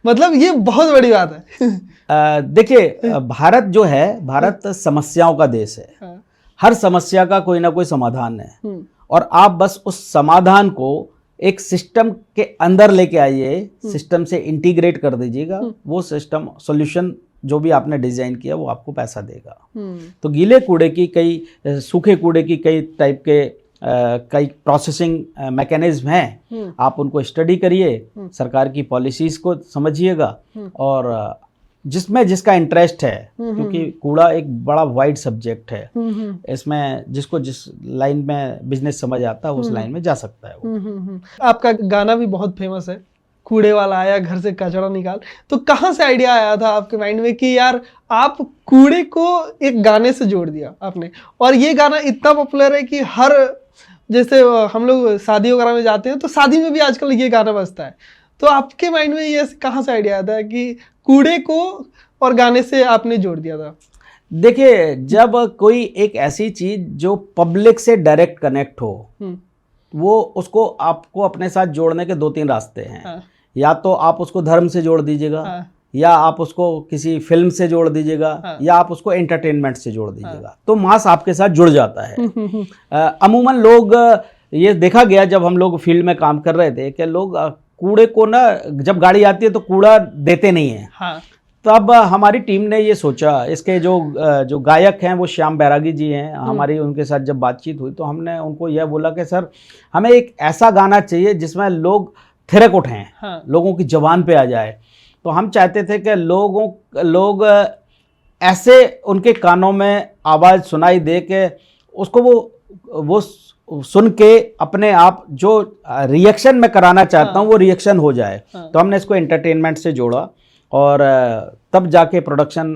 मतलब ये बहुत बड़ी बात है। देखिए, भारत जो है, भारत समस्याओं का देश है। हर समस्या का कोई ना कोई समाधान है, और आप बस उस समाधान को एक सिस्टम के अंदर लेके आइए, सिस्टम से इंटीग्रेट कर दीजिएगा। वो सिस्टम सॉल्यूशन जो भी आपने डिजाइन किया वो आपको पैसा देगा। तो गीले कूड़े की कई, सूखे कूड़े की कई टाइप के कई प्रोसेसिंग मैकेनिज्म हैं। आप उनको स्टडी करिए, सरकार की पॉलिसीज को समझिएगा, और जिसमें जिसका इंटरेस्ट है, क्योंकि कूड़ा एक बड़ा वाइड सब्जेक्ट है, इसमें जिसको जिस लाइन में बिजनेस समझ आता है उस लाइन में जा सकता है वो। आपका गाना भी बहुत फेमस है, कूड़े वाला आया घर से कचरा निकाल। तो कहाँ से आइडिया आया था आपके माइंड में कि यार आप कूड़े को एक गाने से जोड़ दिया आपने, और ये गाना इतना पॉपुलर है कि हर, जैसे हम लोग शादी वगैरह में जाते हैं तो शादी में भी आजकल ये गाना बजता है। तो आपके माइंड में ये कहाँ से आइडिया आता है कि कूड़े को और गाने से आपने जोड़ दिया था? देखिए, जब कोई एक ऐसी चीज जो पब्लिक से डायरेक्ट कनेक्ट हो, वो उसको आपको अपने साथ जोड़ने के 2-3 रास्ते हैं। या तो आप उसको धर्म से जोड़ दीजिएगा, या आप उसको किसी फिल्म से जोड़ दीजिएगा, हाँ। या आप उसको एंटरटेनमेंट से जोड़ दीजिएगा, तो मास आपके साथ जुड़ जाता है। अमूमन लोग, ये देखा गया जब हम लोग फील्ड में काम कर रहे थे कि लोग कूड़े को ना, जब गाड़ी आती है तो कूड़ा देते नहीं है। हाँ। तब हमारी टीम ने ये सोचा, इसके जो गायक हैं वो श्याम बैरागी जी हैं, हमारी उनके साथ जब बातचीत हुई तो हमने उनको यह बोला कि सर हमें एक ऐसा गाना चाहिए जिसमें लोग थिरक उठें, हाँ। लोगों की जुबान पे आ जाए। तो हम चाहते थे कि लोग ऐसे उनके कानों में आवाज़ सुनाई दे कि उसको वो सुन के अपने आप जो रिएक्शन मैं कराना चाहता हूँ वो रिएक्शन हो जाए। तो हमने इसको एंटरटेनमेंट से जोड़ा और तब जाके प्रोडक्शन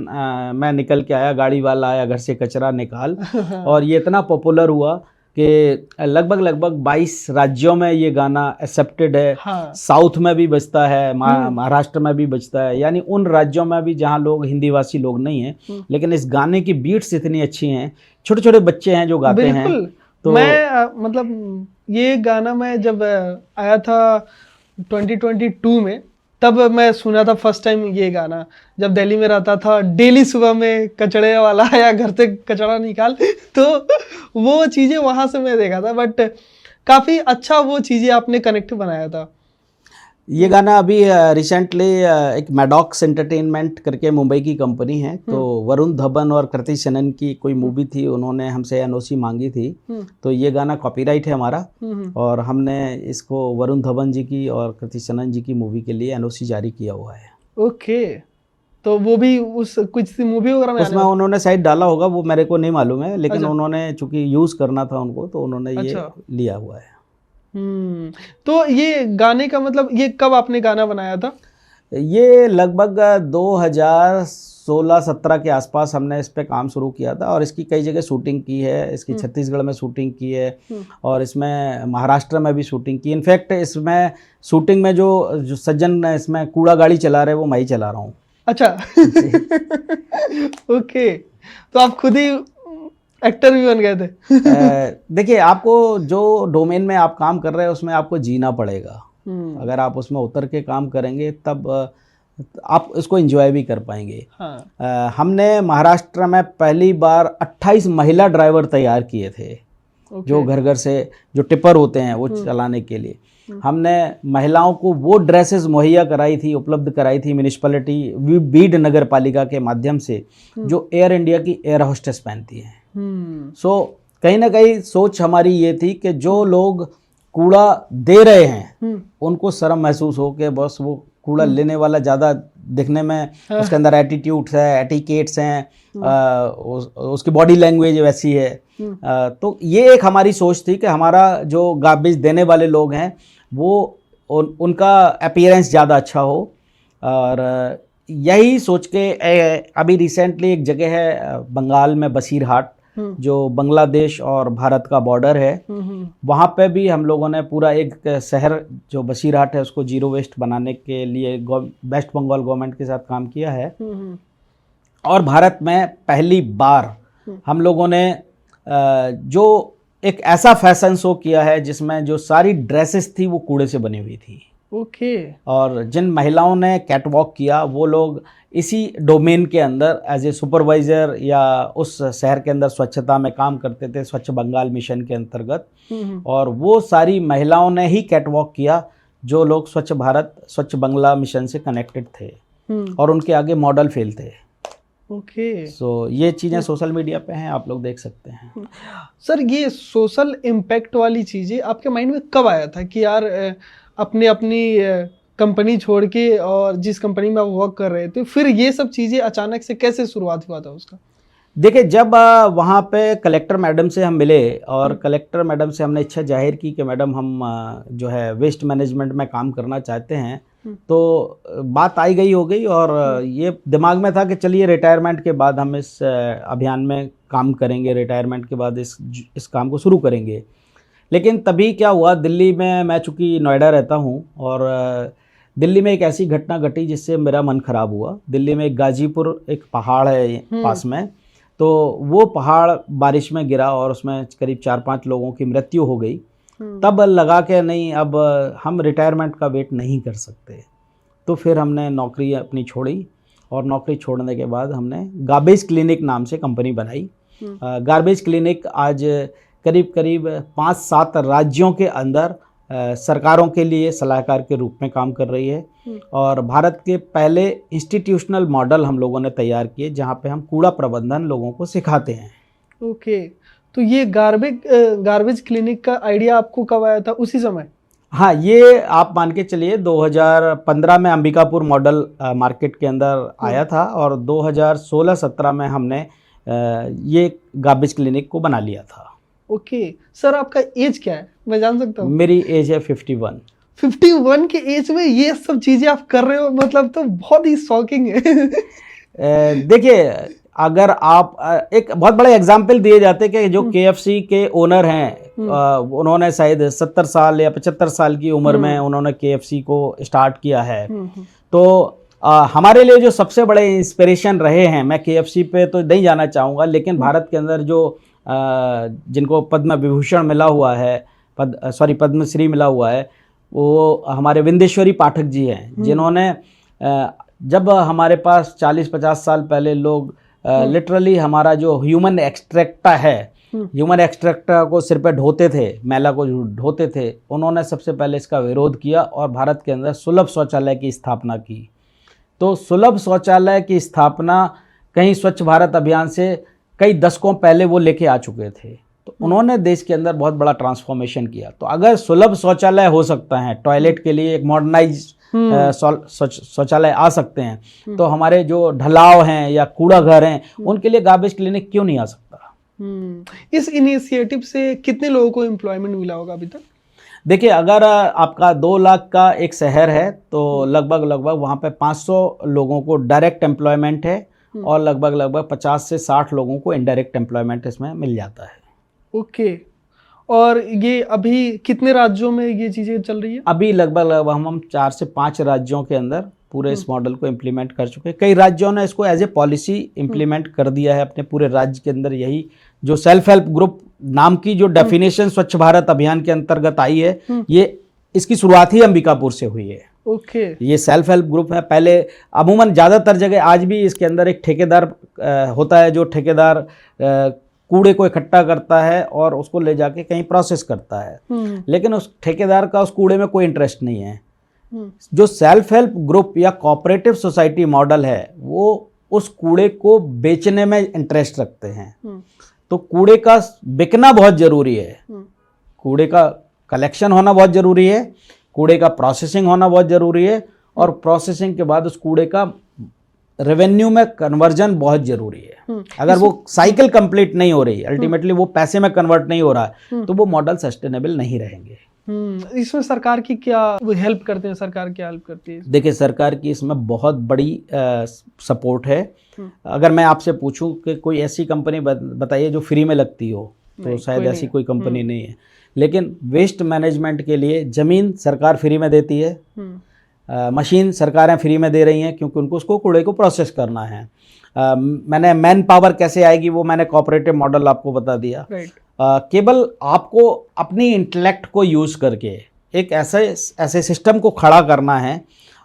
में निकल के आया, गाड़ी वाला आया घर से कचरा निकाल, और ये इतना पॉपुलर हुआ कि लगभग 22 राज्यों में ये गाना एक्सेप्टेड है। हाँ। साउथ में भी बजता है, महाराष्ट्र में भी बजता है, यानी उन राज्यों में भी जहाँ लोग हिंदी भाषी लोग नहीं हैं, लेकिन इस गाने की बीट्स इतनी अच्छी हैं, छोटे छोटे बच्चे हैं जो गाते हैं। तो मैं मतलब ये गाना मैं जब आया था 2022 में, तब मैं सुना था फर्स्ट टाइम ये गाना, जब दिल्ली में रहता था। डेली सुबह में कचड़े वाला आया घर से कचड़ा निकाल, तो वो चीज़ें वहाँ से मैं देखा था। बट काफ़ी अच्छा वो चीज़ें आपने कनेक्ट बनाया था। ये गाना अभी रिसेंटली एक मैडॉक्स एंटरटेनमेंट करके मुंबई की कंपनी है, तो वरुण धवन और कृति सेनन की कोई मूवी थी, उन्होंने हमसे एनओसी मांगी थी। तो ये गाना कॉपीराइट है हमारा, और हमने इसको वरुण धवन जी की और कृति सेनन जी की मूवी के लिए एनओसी जारी किया हुआ है। ओके, तो वो भी उस कुछ मूवी वगैरह में उसमें उन्होंने शायद डाला होगा, वो मेरे को नहीं मालूम है, लेकिन अच्छा। उन्होंने चूंकि यूज़ करना था उनको, तो उन्होंने ये अच्छा। लिया हुआ है। तो ये गाने का मतलब, ये कब आपने गाना बनाया था? ये लगभग 2016-17 के आसपास हमने इस पे काम शुरू किया था, और इसकी कई जगह शूटिंग की है। इसकी छत्तीसगढ़ में शूटिंग की है, और इसमें महाराष्ट्र में भी शूटिंग की। इनफैक्ट इसमें शूटिंग में जो सज्जन इसमें कूड़ा गाड़ी चला रहे वो मैं ही चला रहा हूँ। अच्छा। ओके, तो आप खुद ही एक्टर भी बन गए थे। देखिए, आपको जो डोमेन में आप काम कर रहे हैं उसमें आपको जीना पड़ेगा। अगर आप उसमें उतर के काम करेंगे तब आप इसको एंजॉय भी कर पाएंगे। हाँ। हमने महाराष्ट्र में पहली बार 28 महिला ड्राइवर तैयार किए थे, जो घर घर से जो टिपर होते हैं वो चलाने के लिए। हमने महिलाओं को वो ड्रेसेस मुहैया कराई थी, उपलब्ध कराई थी म्यूनिसिपैलिटी बीड नगर पालिका के माध्यम से, जो एयर इंडिया की एयर होस्टेस पहनती हैं। सो कहीं ना कहीं सोच हमारी ये थी कि जो लोग कूड़ा दे रहे हैं उनको शर्म महसूस हो कि बस वो कूड़ा लेने वाला ज़्यादा दिखने में उसके अंदर एटीट्यूड्स है, एटिकेट्स हैं, उसकी बॉडी लैंग्वेज वैसी है। तो ये एक हमारी सोच थी कि हमारा जो गार्बेज देने वाले लोग हैं वो उनका अपीयरेंस ज़्यादा अच्छा हो। और यही सोच के अभी रिसेंटली एक जगह है बंगाल में, बसीरहाट, जो बांग्लादेश और भारत का बॉर्डर है, वहाँ पे भी हम लोगों ने पूरा एक शहर जो बसीरहाट है उसको जीरो वेस्ट बनाने के लिए वेस्ट बंगाल गवर्नमेंट के साथ काम किया है। और भारत में पहली बार हम लोगों ने जो एक ऐसा फैशन शो किया है जिसमें जो सारी ड्रेसेस थी वो कूड़े से बनी हुई थी। ओके। और जिन महिलाओं ने कैटवॉक किया वो लोग इसी डोमेन के अंदर एज ए सुपरवाइज़र या उस शहर के अंदर स्वच्छता में काम करते थे, स्वच्छ बंगाल मिशन के अंतर्गत। और वो सारी महिलाओं ने ही कैटवॉक किया जो लोग स्वच्छ भारत स्वच्छ बंगला मिशन से कनेक्टेड थे, और उनके आगे मॉडल फेल थे। ओके। सो ये चीज़ें सोशल मीडिया पे हैं, आप लोग देख सकते हैं। सर, ये सोशल इम्पैक्ट वाली चीज़ें आपके माइंड में कब आया था कि यार अपनी कंपनी छोड़ के और जिस कंपनी में आप वर्क कर रहे थे, फिर ये सब चीज़ें अचानक से कैसे शुरुआत हुआ था उसका? देखिए, जब वहाँ पे कलेक्टर मैडम से हम मिले और कलेक्टर मैडम से हमने इच्छा जाहिर की कि मैडम हम जो है वेस्ट मैनेजमेंट में काम करना चाहते हैं, तो बात आई गई हो गई, और ये दिमाग में था कि चलिए रिटायरमेंट के बाद हम इस अभियान में काम करेंगे, रिटायरमेंट के बाद इस काम को शुरू करेंगे। लेकिन तभी क्या हुआ, दिल्ली में मैं चूँकि नोएडा रहता हूँ, और दिल्ली में एक ऐसी घटना घटी जिससे मेरा मन ख़राब हुआ। दिल्ली में एक गाजीपुर एक पहाड़ है पास में, तो वो पहाड़ बारिश में गिरा और उसमें करीब 4-5 लोगों की मृत्यु हो गई। तब लगा कि नहीं, अब हम रिटायरमेंट का वेट नहीं कर सकते। तो फिर हमने नौकरी अपनी छोड़ी और नौकरी छोड़ने के बाद हमने गार्बेज क्लिनिक नाम से कंपनी बनाई। गार्बेज क्लिनिक आज करीब करीब 5-7 राज्यों के अंदर सरकारों के लिए सलाहकार के रूप में काम कर रही है और भारत के पहले इंस्टीट्यूशनल मॉडल हम लोगों ने तैयार किए जहाँ पे हम कूड़ा प्रबंधन लोगों को सिखाते हैं। ओके, तो ये गार्बेज क्लिनिक का आइडिया आपको कब आया था? उसी समय? हाँ, ये आप मान के चलिए 2015 में अंबिकापुर मॉडल मार्केट के अंदर आया था और 2016-17 में हमने ये गार्बेज क्लिनिक को बना लिया था। ओके सर, आपका एज क्या है, मैं जान सकता हूँ? मेरी एज है 51। 51 के एज में ये सब चीजें आप कर रहे हो, मतलब तो बहुत ही शॉकिंग है। देखिए, अगर आप एक बहुत बड़े एग्जाम्पल दिए जाते कि जो KFC के ओनर हैं उन्होंने शायद 70 साल या 75 साल की उम्र में उन्होंने KFC को स्टार्ट किया है। तो हमारे लिए जो सबसे बड़े इंस्पिरेशन रहे हैं, मैं KFC पे तो नहीं जाना चाहूँगा, लेकिन भारत के अंदर जो जिनको पद्म विभूषण मिला हुआ है, पद्मश्री मिला हुआ है, वो हमारे विंदेश्वरी पाठक जी हैं, जिन्होंने जब हमारे पास 40-50 साल पहले लोग लिटरली हमारा जो ह्यूमन एक्सट्रैक्टा है, ह्यूमन एक्सट्रैक्टा को सिर पे ढोते थे, मैला को ढोते थे, उन्होंने सबसे पहले इसका विरोध किया और भारत के अंदर सुलभ शौचालय की स्थापना की। तो सुलभ शौचालय की स्थापना कहीं स्वच्छ भारत अभियान से कई दशकों पहले वो लेके आ चुके थे। तो उन्होंने देश के अंदर बहुत बड़ा ट्रांसफॉर्मेशन किया। तो अगर सुलभ शौचालय हो सकता है, टॉयलेट के लिए एक मॉडर्नाइज शौचालय आ सकते हैं, तो हमारे जो ढलाव हैं या कूड़ा घर हैं उनके लिए गार्बेज क्लिनिक क्यों नहीं आ सकता? इस इनिशिएटिव से कितने लोगों को एम्प्लॉयमेंट मिला होगा अभी तक? देखिए, अगर आपका 2 लाख का एक शहर है तो लगभग वहाँ पे 500 लोगों को डायरेक्ट एम्प्लॉयमेंट है और लगभग 50 से 60 लोगों को इनडायरेक्ट एम्प्लॉयमेंट इसमें मिल जाता है। ओके, और ये अभी कितने राज्यों में ये चीज़ें चल रही है? अभी लगभग हम 4 से 5 राज्यों के अंदर पूरे इस मॉडल को इम्प्लीमेंट कर चुके हैं। कई राज्यों ने इसको एज ए पॉलिसी इम्प्लीमेंट कर दिया है अपने पूरे राज्य के अंदर। यही जो सेल्फ हेल्प ग्रुप नाम की जो डेफिनेशन स्वच्छ भारत अभियान के अंतर्गत आई है, ये इसकी शुरुआत ही अंबिकापुर से हुई है। ओके, ये सेल्फ हेल्प ग्रुप है। पहले अमूमन ज़्यादातर जगह आज भी इसके अंदर एक ठेकेदार होता है, जो ठेकेदार कूड़े को इकट्ठा करता है और उसको ले जाके कहीं प्रोसेस करता है, लेकिन उस ठेकेदार का उस कूड़े में कोई इंटरेस्ट नहीं है। जो सेल्फ हेल्प ग्रुप या कोऑपरेटिव सोसाइटी मॉडल है, वो उस कूड़े को बेचने में इंटरेस्ट रखते हैं। तो कूड़े का बिकना बहुत ज़रूरी है, कूड़े का कलेक्शन होना बहुत ज़रूरी है, कूड़े का प्रोसेसिंग होना बहुत ज़रूरी है और प्रोसेसिंग के बाद उस कूड़े का रेवेन्यू में कन्वर्जन बहुत ज़रूरी है। अगर वो साइकिल कंप्लीट नहीं हो रही, अल्टीमेटली वो पैसे में कन्वर्ट नहीं हो रहा है, तो वो मॉडल सस्टेनेबल नहीं रहेंगे। इसमें सरकार की क्या हेल्प करते हैं? सरकार क्या हेल्प करती है? देखिए, सरकार की इसमें बहुत बड़ी सपोर्ट है। अगर मैं आपसे पूछूं कि कोई ऐसी कंपनी बताइए जो फ्री में लगती हो, तो शायद ऐसी कोई कंपनी नहीं है। लेकिन वेस्ट मैनेजमेंट के लिए ज़मीन सरकार फ्री में देती है, मशीन सरकारें फ्री में दे रही हैं, क्योंकि उनको उसको कूड़े को प्रोसेस करना है। मैंने मैन पावर कैसे आएगी वो मैंने कोऑपरेटिव मॉडल आपको बता दिया। केवल आपको अपनी इंटेलेक्ट को यूज़ करके एक ऐसे सिस्टम को खड़ा करना है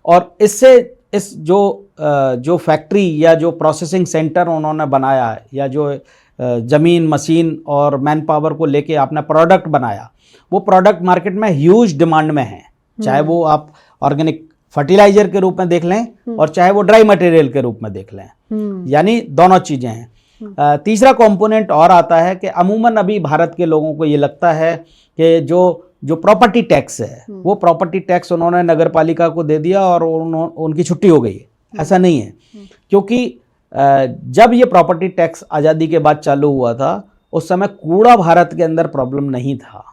और इससे इस जो फैक्ट्री या जो प्रोसेसिंग सेंटर उन्होंने बनाया है, या जो ज़मीन, मशीन और मैन पावर को लेके आपने प्रोडक्ट बनाया, वो प्रोडक्ट मार्केट में ह्यूज डिमांड में है। चाहे वो आप ऑर्गेनिक फर्टिलाइजर के रूप में देख लें और चाहे वो ड्राई मटेरियल के रूप में देख लें, यानी दोनों चीज़ें हैं। तीसरा कंपोनेंट और आता है कि अमूमन अभी भारत के लोगों को ये लगता है कि जो प्रॉपर्टी टैक्स है, वो प्रॉपर्टी टैक्स उन्होंने नगर पालिका को दे दिया और उनकी छुट्टी हो गई। ऐसा नहीं है, क्योंकि जब ये प्रॉपर्टी टैक्स आज़ादी के बाद चालू हुआ था, उस समय कूड़ा भारत के अंदर प्रॉब्लम नहीं था,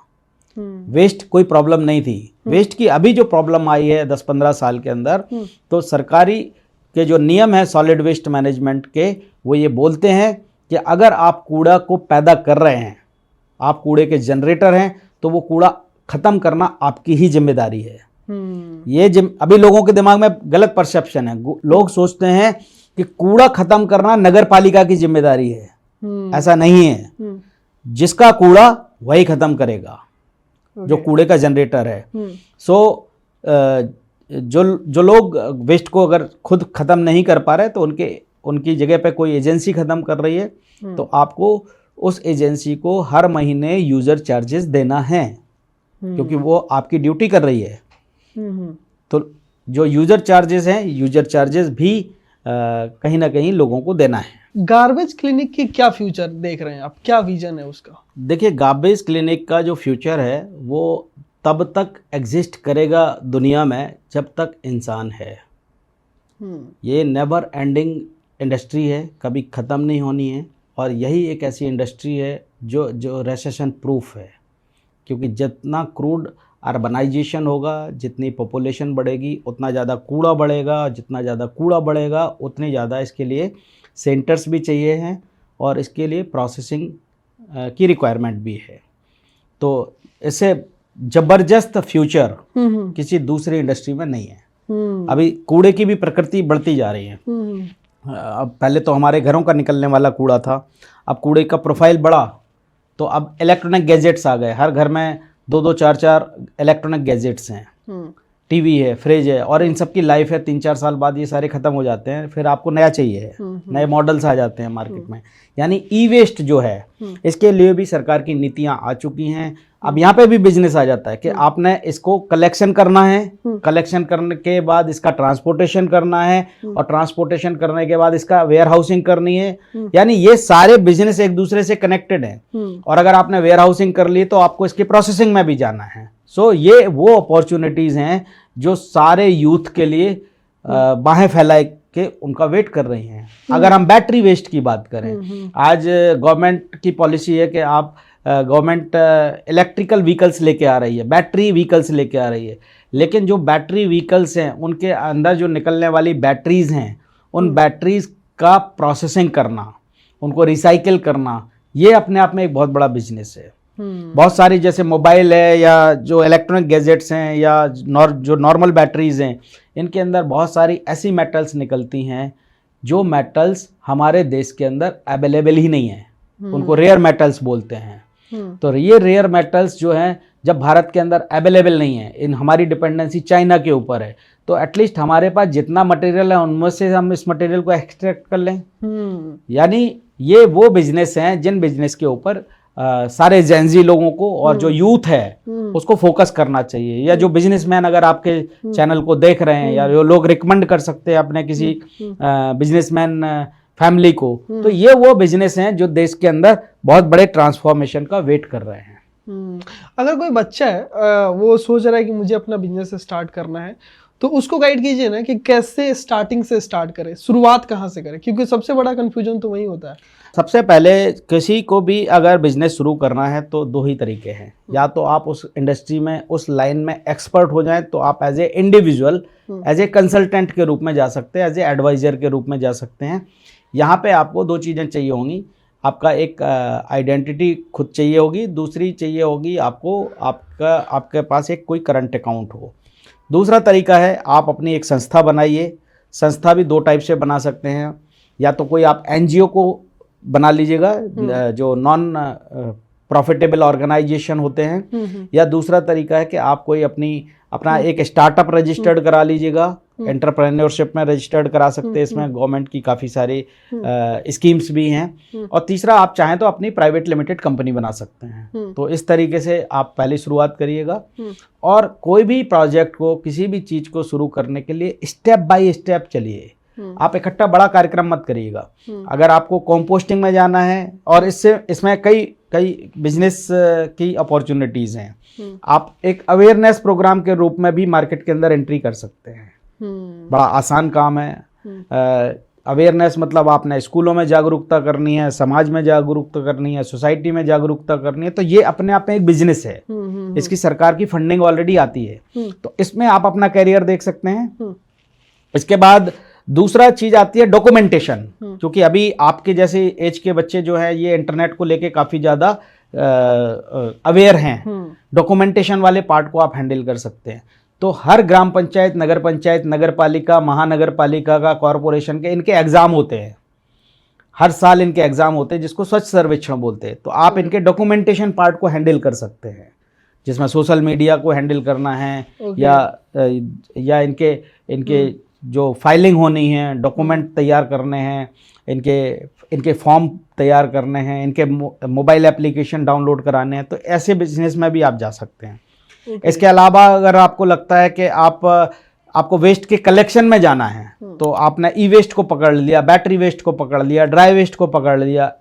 वेस्ट कोई प्रॉब्लम नहीं थी। वेस्ट की अभी जो प्रॉब्लम आई है 10-15 साल के अंदर, तो सरकारी के जो नियम है सॉलिड वेस्ट मैनेजमेंट के, वो ये बोलते हैं कि अगर आप कूड़ा को पैदा कर रहे हैं, आप कूड़े के जनरेटर हैं, तो वो कूड़ा ख़त्म करना आपकी ही जिम्मेदारी है। ये अभी लोगों के दिमाग में गलत परसेप्शन है, लोग सोचते हैं कि कूड़ा ख़त्म करना नगर पालिका की जिम्मेदारी है। ऐसा नहीं है, जिसका कूड़ा वही ख़त्म करेगा, जो कूड़े का जनरेटर है। सो जो जो लोग वेस्ट को अगर खुद ख़त्म नहीं कर पा रहे तो उनकी जगह पे कोई एजेंसी ख़त्म कर रही है, तो आपको उस एजेंसी को हर महीने यूज़र चार्जेस देना है, क्योंकि वो आपकी ड्यूटी कर रही है। तो जो यूज़र चार्जेस हैं, यूज़र चार्जेस भी कहीं ना कहीं लोगों को देना है। गार्बेज क्लिनिक की क्या फ्यूचर देख रहे हैं आप, क्या विजन है उसका? देखिए, गार्बेज क्लिनिक का जो फ्यूचर है वो तब तक एग्जिस्ट करेगा दुनिया में जब तक इंसान है। ये नेवर एंडिंग इंडस्ट्री है, कभी ख़त्म नहीं होनी है, और यही एक ऐसी इंडस्ट्री है जो रेसेशन प्रूफ है, क्योंकि जितना क्रूड अर्बनाइजेशन होगा, जितनी पॉपुलेशन बढ़ेगी उतना ज़्यादा कूड़ा बढ़ेगा, जितना ज़्यादा कूड़ा बढ़ेगा उतनी ज़्यादा इसके लिए सेंटर्स भी चाहिए हैं, और इसके लिए प्रोसेसिंग की रिक्वायरमेंट भी है। तो इससे ज़बरदस्त फ्यूचर किसी दूसरी इंडस्ट्री में नहीं है। अभी कूड़े की भी प्रकृति बढ़ती जा रही है। अब पहले तो हमारे घरों का निकलने वाला कूड़ा था, अब कूड़े का प्रोफाइल बढ़ा तो अब इलेक्ट्रॉनिक गैजेट्स आ गए। हर घर में 2-2, 4-4 इलेक्ट्रॉनिक गैजेट्स हैं, टीवी है, फ्रिज है, और इन सब की लाइफ है 3-4 साल बाद ये सारे ख़त्म हो जाते हैं, फिर आपको नया चाहिए, नए मॉडल्स आ जाते हैं मार्केट में। यानी ई वेस्ट जो है, इसके लिए भी सरकार की नीतियाँ आ चुकी हैं। अब यहाँ पे भी बिजनेस आ जाता है कि आपने इसको कलेक्शन करना है, कलेक्शन करने के बाद इसका ट्रांसपोर्टेशन करना है, और ट्रांसपोर्टेशन करने के बाद इसका वेयर हाउसिंग करनी है। यानी ये सारे बिजनेस एक दूसरे से कनेक्टेड हैं, और अगर आपने वेयर हाउसिंग कर ली तो आपको इसकी प्रोसेसिंग में भी जाना है। सो ये वो अपॉर्चुनिटीज़ हैं जो सारे यूथ के लिए बाहें फैलाए के उनका वेट कर रही हैं। अगर हम बैटरी वेस्ट की बात करें, आज गवर्नमेंट की पॉलिसी है कि आप गवर्नमेंट इलेक्ट्रिकल व्हीकल्स लेके आ रही है, बैटरी व्हीकल्स लेके आ रही है, लेकिन जो बैटरी व्हीकल्स हैं उनके अंदर जो निकलने वाली बैटरीज़ हैं, उन बैटरीज़ का प्रोसेसिंग करना, उनको रिसाइकिल करना, ये अपने आप में एक बहुत बड़ा बिजनेस है। बहुत सारी जैसे मोबाइल है या जो इलेक्ट्रॉनिक गैजेट्स हैं या जो नॉर्मल बैटरीज़ हैं, इनके अंदर बहुत सारी ऐसी मेटल्स निकलती हैं जो मेटल्स हमारे देश के अंदर अवेलेबल ही नहीं है, उनको रेयर मेटल्स बोलते हैं। तो ये रेयर मेटल्स जो हैं जब भारत के अंदर अवेलेबल नहीं है, इन हमारी डिपेंडेंसी चाइना के ऊपर है, तो एटलीस्ट हमारे पास जितना मटेरियल है उनमें से हम इस मटेरियल को एक्सट्रैक्ट कर लें। यानी ये वो बिजनेस हैं जिन बिजनेस के ऊपर सारे जेंजी लोगों को और जो यूथ है उसको फोकस करना चाहिए। या जो बिजनेसमैन अगर आपके चैनल को देख रहे हैं, या जो लोग रिकमेंड कर सकते हैं अपने किसी बिजनेसमैन फैमिली को, तो ये वो बिजनेस हैं जो देश के अंदर बहुत बड़े ट्रांसफॉर्मेशन का वेट कर रहे हैं। अगर कोई बच्चा है वो सोच रहा है कि मुझे अपना बिजनेस स्टार्ट करना है, तो उसको गाइड कीजिए ना कि कैसे स्टार्टिंग से स्टार्ट करे, शुरुआत कहाँ से करे, क्योंकि सबसे बड़ा कंफ्यूजन तो वही होता है। सबसे पहले किसी को भी अगर बिजनेस शुरू करना है तो दो ही तरीके हैं, या तो आप उस इंडस्ट्री में, उस लाइन में एक्सपर्ट हो जाएं, तो आप as a individual, as a consultant के रूप में जा सकते हैं, एज ए एडवाइज़र के रूप में जा सकते हैं। यहाँ पे आपको दो चीज़ें चाहिए होंगी, आपका एक आइडेंटिटी खुद चाहिए होगी, दूसरी चाहिए होगी आपको आपके पास एक कोई करंट अकाउंट हो। दूसरा तरीका है आप अपनी एक संस्था बनाइए। संस्था भी दो टाइप से बना सकते हैं, या तो कोई आप एनजीओ को बना लीजिएगा जो नॉन प्रॉफिटेबल ऑर्गेनाइजेशन होते हैं, या दूसरा तरीका है कि आप कोई अपना एक स्टार्टअप रजिस्टर्ड करा लीजिएगा, एंटरप्रेन्योरशिप में रजिस्टर्ड करा सकते हैं, इसमें गवर्नमेंट की काफ़ी सारी स्कीम्स भी हैं। और तीसरा आप चाहें तो अपनी प्राइवेट लिमिटेड कंपनी बना सकते हैं। तो इस तरीके से आप पहले शुरुआत करिएगा, और कोई भी प्रोजेक्ट को, किसी भी चीज़ को शुरू करने के लिए स्टेप बाय स्टेप चलिए। आप इकट्ठा बड़ा कार्यक्रम मत करिएगा। अगर आपको कंपोस्टिंग में जाना है, और इसमें कई बिजनेस की अपॉर्चुनिटीज़ हैं, आप एक अवेयरनेस प्रोग्राम के रूप में भी मार्केट के अंदर एंट्री कर सकते हैं। बड़ा आसान काम है। अवेयरनेस मतलब आपने स्कूलों में जागरूकता करनी है, समाज में जागरूकता करनी है, सोसाइटी में जागरूकता करनी है, तो ये अपने आप में एक बिजनेस है। इसकी सरकार की फंडिंग ऑलरेडी आती है, तो इसमें आप अपना कैरियर देख सकते हैं। इसके बाद दूसरा चीज आती है डॉक्यूमेंटेशन, क्योंकि अभी आपके जैसे एज के बच्चे जो है ये इंटरनेट को लेके काफी ज्यादा अवेयर हैं। डॉक्यूमेंटेशन वाले पार्ट को आप हैंडल कर सकते हैं। तो हर ग्राम पंचायत, नगर पालिका, महानगर पालिका का, कॉरपोरेशन के, इनके एग्जाम होते हैं। हर साल इनके एग्जाम होते हैं जिसको स्वच्छ सर्वेक्षण बोलते हैं। तो आप इनके डॉक्यूमेंटेशन पार्ट को हैंडल कर सकते हैं। जिसमें सोशल मीडिया को हैंडल करना है, Okay. या इनके जो फाइलिंग होनी है, डॉक्यूमेंट तैयार करने हैं, इनके फॉर्म तैयार करने हैं, इनके मोबाइल एप्लीकेशन डाउनलोड कराने हैं, तो ऐसे बिजनेस में भी आप जा सकते हैं। Okay. इसके अलावा अगर आपको लगता है कि आपको वेस्ट के कलेक्शन में जाना है, तो आपने ई वेस्ट को पकड़ लिया, बैटरी वेस्ट को पकड़ लिया, ड्राई वेस्ट को पकड़ लिया,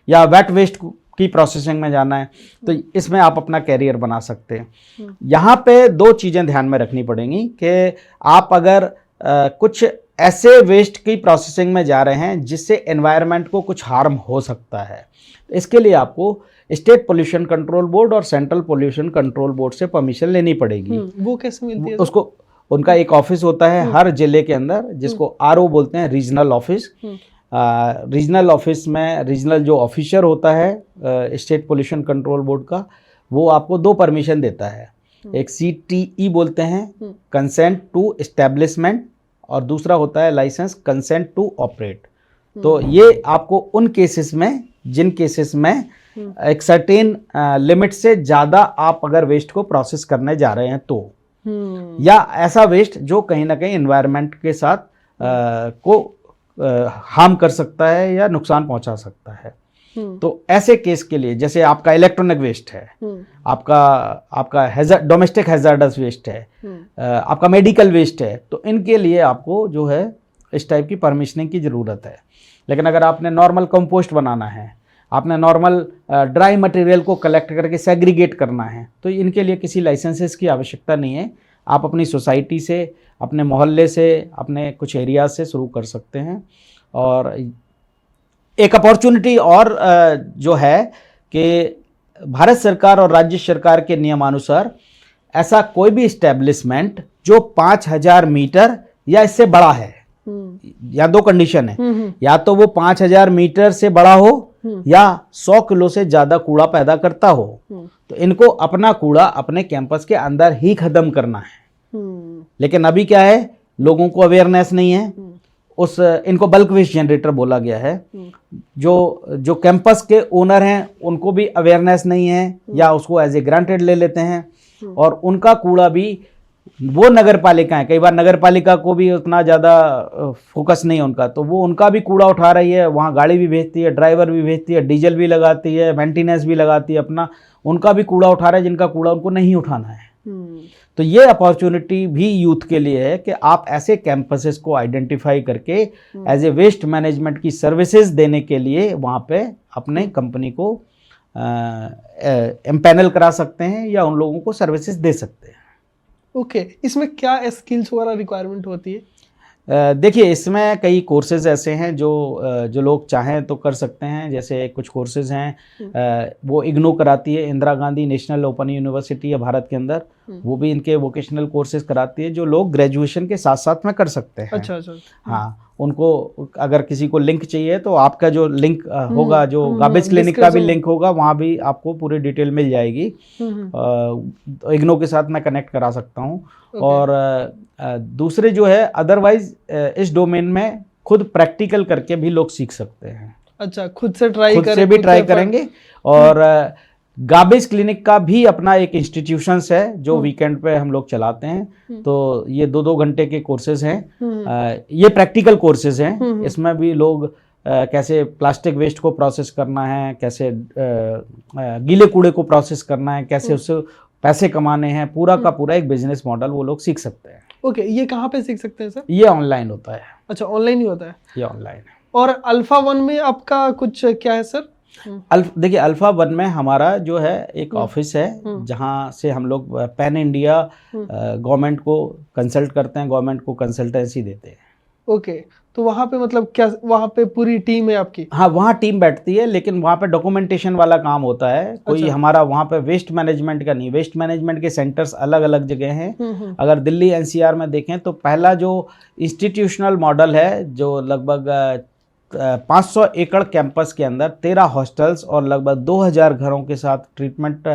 या वेट वेस्ट की प्रोसेसिंग में जाना है, तो इसमें आप अपना कैरियर बना सकते हैं। यहाँ पे दो चीज़ें ध्यान में रखनी पड़ेंगी कि आप अगर कुछ ऐसे वेस्ट की प्रोसेसिंग में जा रहे हैं जिससे एनवायरनमेंट को कुछ हार्म हो सकता है, तो इसके लिए आपको स्टेट पोल्यूशन कंट्रोल बोर्ड और सेंट्रल पोल्यूशन कंट्रोल बोर्ड से परमिशन लेनी पड़ेगी। वो कैसे मिलती है? उसको उनका एक ऑफिस होता है हर जिले के अंदर, जिसको आरओ बोलते हैं, रीजनल ऑफिस। रीजनल ऑफिस में रीजनल जो ऑफिसर होता है स्टेट पोल्यूशन कंट्रोल बोर्ड का, वो आपको दो परमिशन देता है। एक CTE बोलते हैं, कंसेंट टू एस्टेब्लिशमेंट, और दूसरा होता है लाइसेंस, कंसेंट टू ऑपरेट। तो ये आपको उन केसेस में, जिन केसेस में एक सर्टेन लिमिट से ज़्यादा आप अगर वेस्ट को प्रोसेस करने जा रहे हैं तो, या ऐसा वेस्ट जो कहीं ना कहीं एनवायरनमेंट के साथ को हार्म कर सकता है या नुकसान पहुंचा सकता है, तो ऐसे केस के लिए, जैसे आपका इलेक्ट्रॉनिक वेस्ट है, आपका डोमेस्टिक हैजार्डस वेस्ट है, आपका मेडिकल वेस्ट है, तो इनके लिए आपको जो है इस टाइप की परमिशनिंग की ज़रूरत है। लेकिन अगर आपने नॉर्मल कंपोस्ट बनाना है, आपने नॉर्मल ड्राई मटेरियल को कलेक्ट करके सेग्रीगेट करना है, तो इनके लिए किसी लाइसेंसेस की आवश्यकता नहीं है। आप अपनी सोसाइटी से, अपने मोहल्ले से, अपने कुछ एरियाज से शुरू कर सकते हैं। और एक अपॉर्चुनिटी और जो है कि भारत सरकार और राज्य सरकार के नियमानुसार ऐसा कोई भी इस्टेब्लिशमेंट जो 5000 मीटर या इससे बड़ा है, या दो कंडीशन है, या तो वो 5000 मीटर से बड़ा हो या 100 किलो से ज़्यादा कूड़ा पैदा करता हो, तो इनको अपना कूड़ा अपने कैंपस के अंदर ही ख़त्म करना है। लेकिन अभी क्या है, लोगों को अवेयरनेस नहीं है, इनको बल्क वेस्ट जनरेटर बोला गया है। जो कैंपस के ओनर हैं उनको भी अवेयरनेस नहीं है, या उसको एज ए ग्रांटेड ले लेते हैं, और उनका कूड़ा भी, वो नगर पालिका है, कई बार नगर पालिका को भी उतना ज़्यादा फोकस नहीं है उनका, तो वो उनका भी कूड़ा उठा रही है, वहाँ गाड़ी भी भेजती है, ड्राइवर भी भेजती है, डीजल भी लगाती है, मेंटेनेंस भी लगाती है, अपना उनका भी कूड़ा उठा रहा है जिनका कूड़ा उनको नहीं उठाना है। तो ये अपॉर्चुनिटी भी यूथ के लिए है कि आप ऐसे कैंपसेस को आइडेंटिफाई करके एज ए वेस्ट मैनेजमेंट की सर्विसेज देने के लिए वहाँ पे अपने कंपनी को एम्पैनल करा सकते हैं, या उन लोगों को सर्विसेज दे सकते हैं। ओके, इसमें क्या स्किल्स वगैरह रिक्वायरमेंट होती है? देखिए, इसमें कई कोर्सेज ऐसे हैं जो लोग चाहें तो कर सकते हैं। जैसे कुछ कोर्सेज हैं वो इग्नू कराती है, Indira Gandhi national open university है भारत के अंदर, वो भी इनके वोकेशनल कोर्सेज कराती है जो लोग ग्रेजुएशन के साथ साथ में कर सकते हैं। अच्छा। हाँ, उनको अगर किसी को लिंक चाहिए तो आपका जो लिंक होगा, जो गार्बेज क्लिनिक का भी लिंक होगा, वहाँ भी आपको पूरी डिटेल मिल जाएगी। इग्नू के साथ मैं कनेक्ट करा सकता हूँ। और दूसरे जो है, अदरवाइज इस डोमेन में खुद प्रैक्टिकल करके भी लोग सीख सकते हैं। अच्छा, खुद से भी ट्राई करेंगे। और गार्बेज क्लिनिक का भी अपना एक इंस्टीट्यूशंस है जो वीकेंड पे हम लोग चलाते हैं। तो ये 2-2 घंटे के कोर्सेज हैं, ये प्रैक्टिकल कोर्सेज हैं। इसमें भी लोग कैसे प्लास्टिक वेस्ट को प्रोसेस करना है, कैसे गीले कूड़े को प्रोसेस करना है, कैसे उससे पैसे कमाने हैं, पूरा का पूरा एक बिजनेस मॉडल वो लोग सीख सकते हैं। ओके, ये कहाँ पे सीख सकते हैं सर? ये ऑनलाइन होता है। अच्छा, ऑनलाइन ही होता है? ये ऑनलाइन है। और अल्फा 1 में आपका कुछ क्या है सर? देखिए, अल्फा 1 में हमारा जो है एक ऑफिस है जहाँ से हम लोग पैन इंडिया गवर्नमेंट को कंसल्ट करते हैं, गवर्नमेंट को कंसल्टेंसी देते हैं। ओके, तो वहाँ पे मतलब क्या, वहाँ पे पूरी टीम है आपकी? हाँ, वहाँ टीम बैठती है, लेकिन वहाँ पे डॉक्यूमेंटेशन वाला काम होता है। कोई हमारा वहाँ पे वेस्ट मैनेजमेंट का नहीं। वेस्ट मैनेजमेंट के सेंटर्स अलग अलग जगह हैं। अगर दिल्ली NCR में देखें तो पहला जो इंस्टीट्यूशनल मॉडल है, जो लगभग 500 एकड़ कैंपस के अंदर 13 हॉस्टल्स और लगभग 2000 घरों के साथ ट्रीटमेंट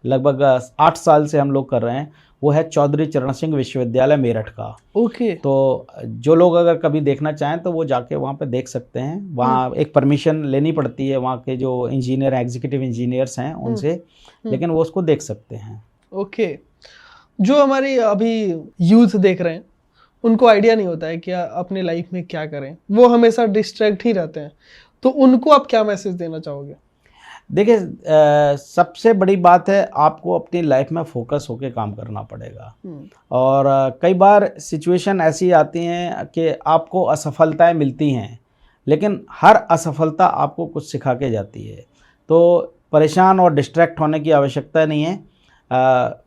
लगभग 8 साल से हम लोग कर रहे हैं, वो है चौधरी चरण सिंह विश्वविद्यालय मेरठ का। ओके। तो जो लोग अगर कभी देखना चाहें तो वो जाके वहाँ पे देख सकते हैं। वहाँ एक परमिशन लेनी पड़ती है वहाँ के जो इंजीनियर, एग्जीक्यूटिव इंजीनियर्स हैं उनसे, लेकिन वो उसको देख सकते हैं। ओके, जो हमारी अभी यूथ देख रहे हैं उनको आइडिया नहीं होता है कि अपने लाइफ में क्या करें, वो हमेशा डिस्ट्रैक्ट ही रहते हैं, तो उनको आप क्या मैसेज देना चाहोगे? देखिए, सबसे बड़ी बात है आपको अपनी लाइफ में फोकस होके काम करना पड़ेगा। और कई बार सिचुएशन ऐसी आती हैं कि आपको असफलताएं मिलती हैं, लेकिन हर असफलता आपको कुछ सिखा के जाती है। तो परेशान और डिस्ट्रैक्ट होने की आवश्यकता नहीं है।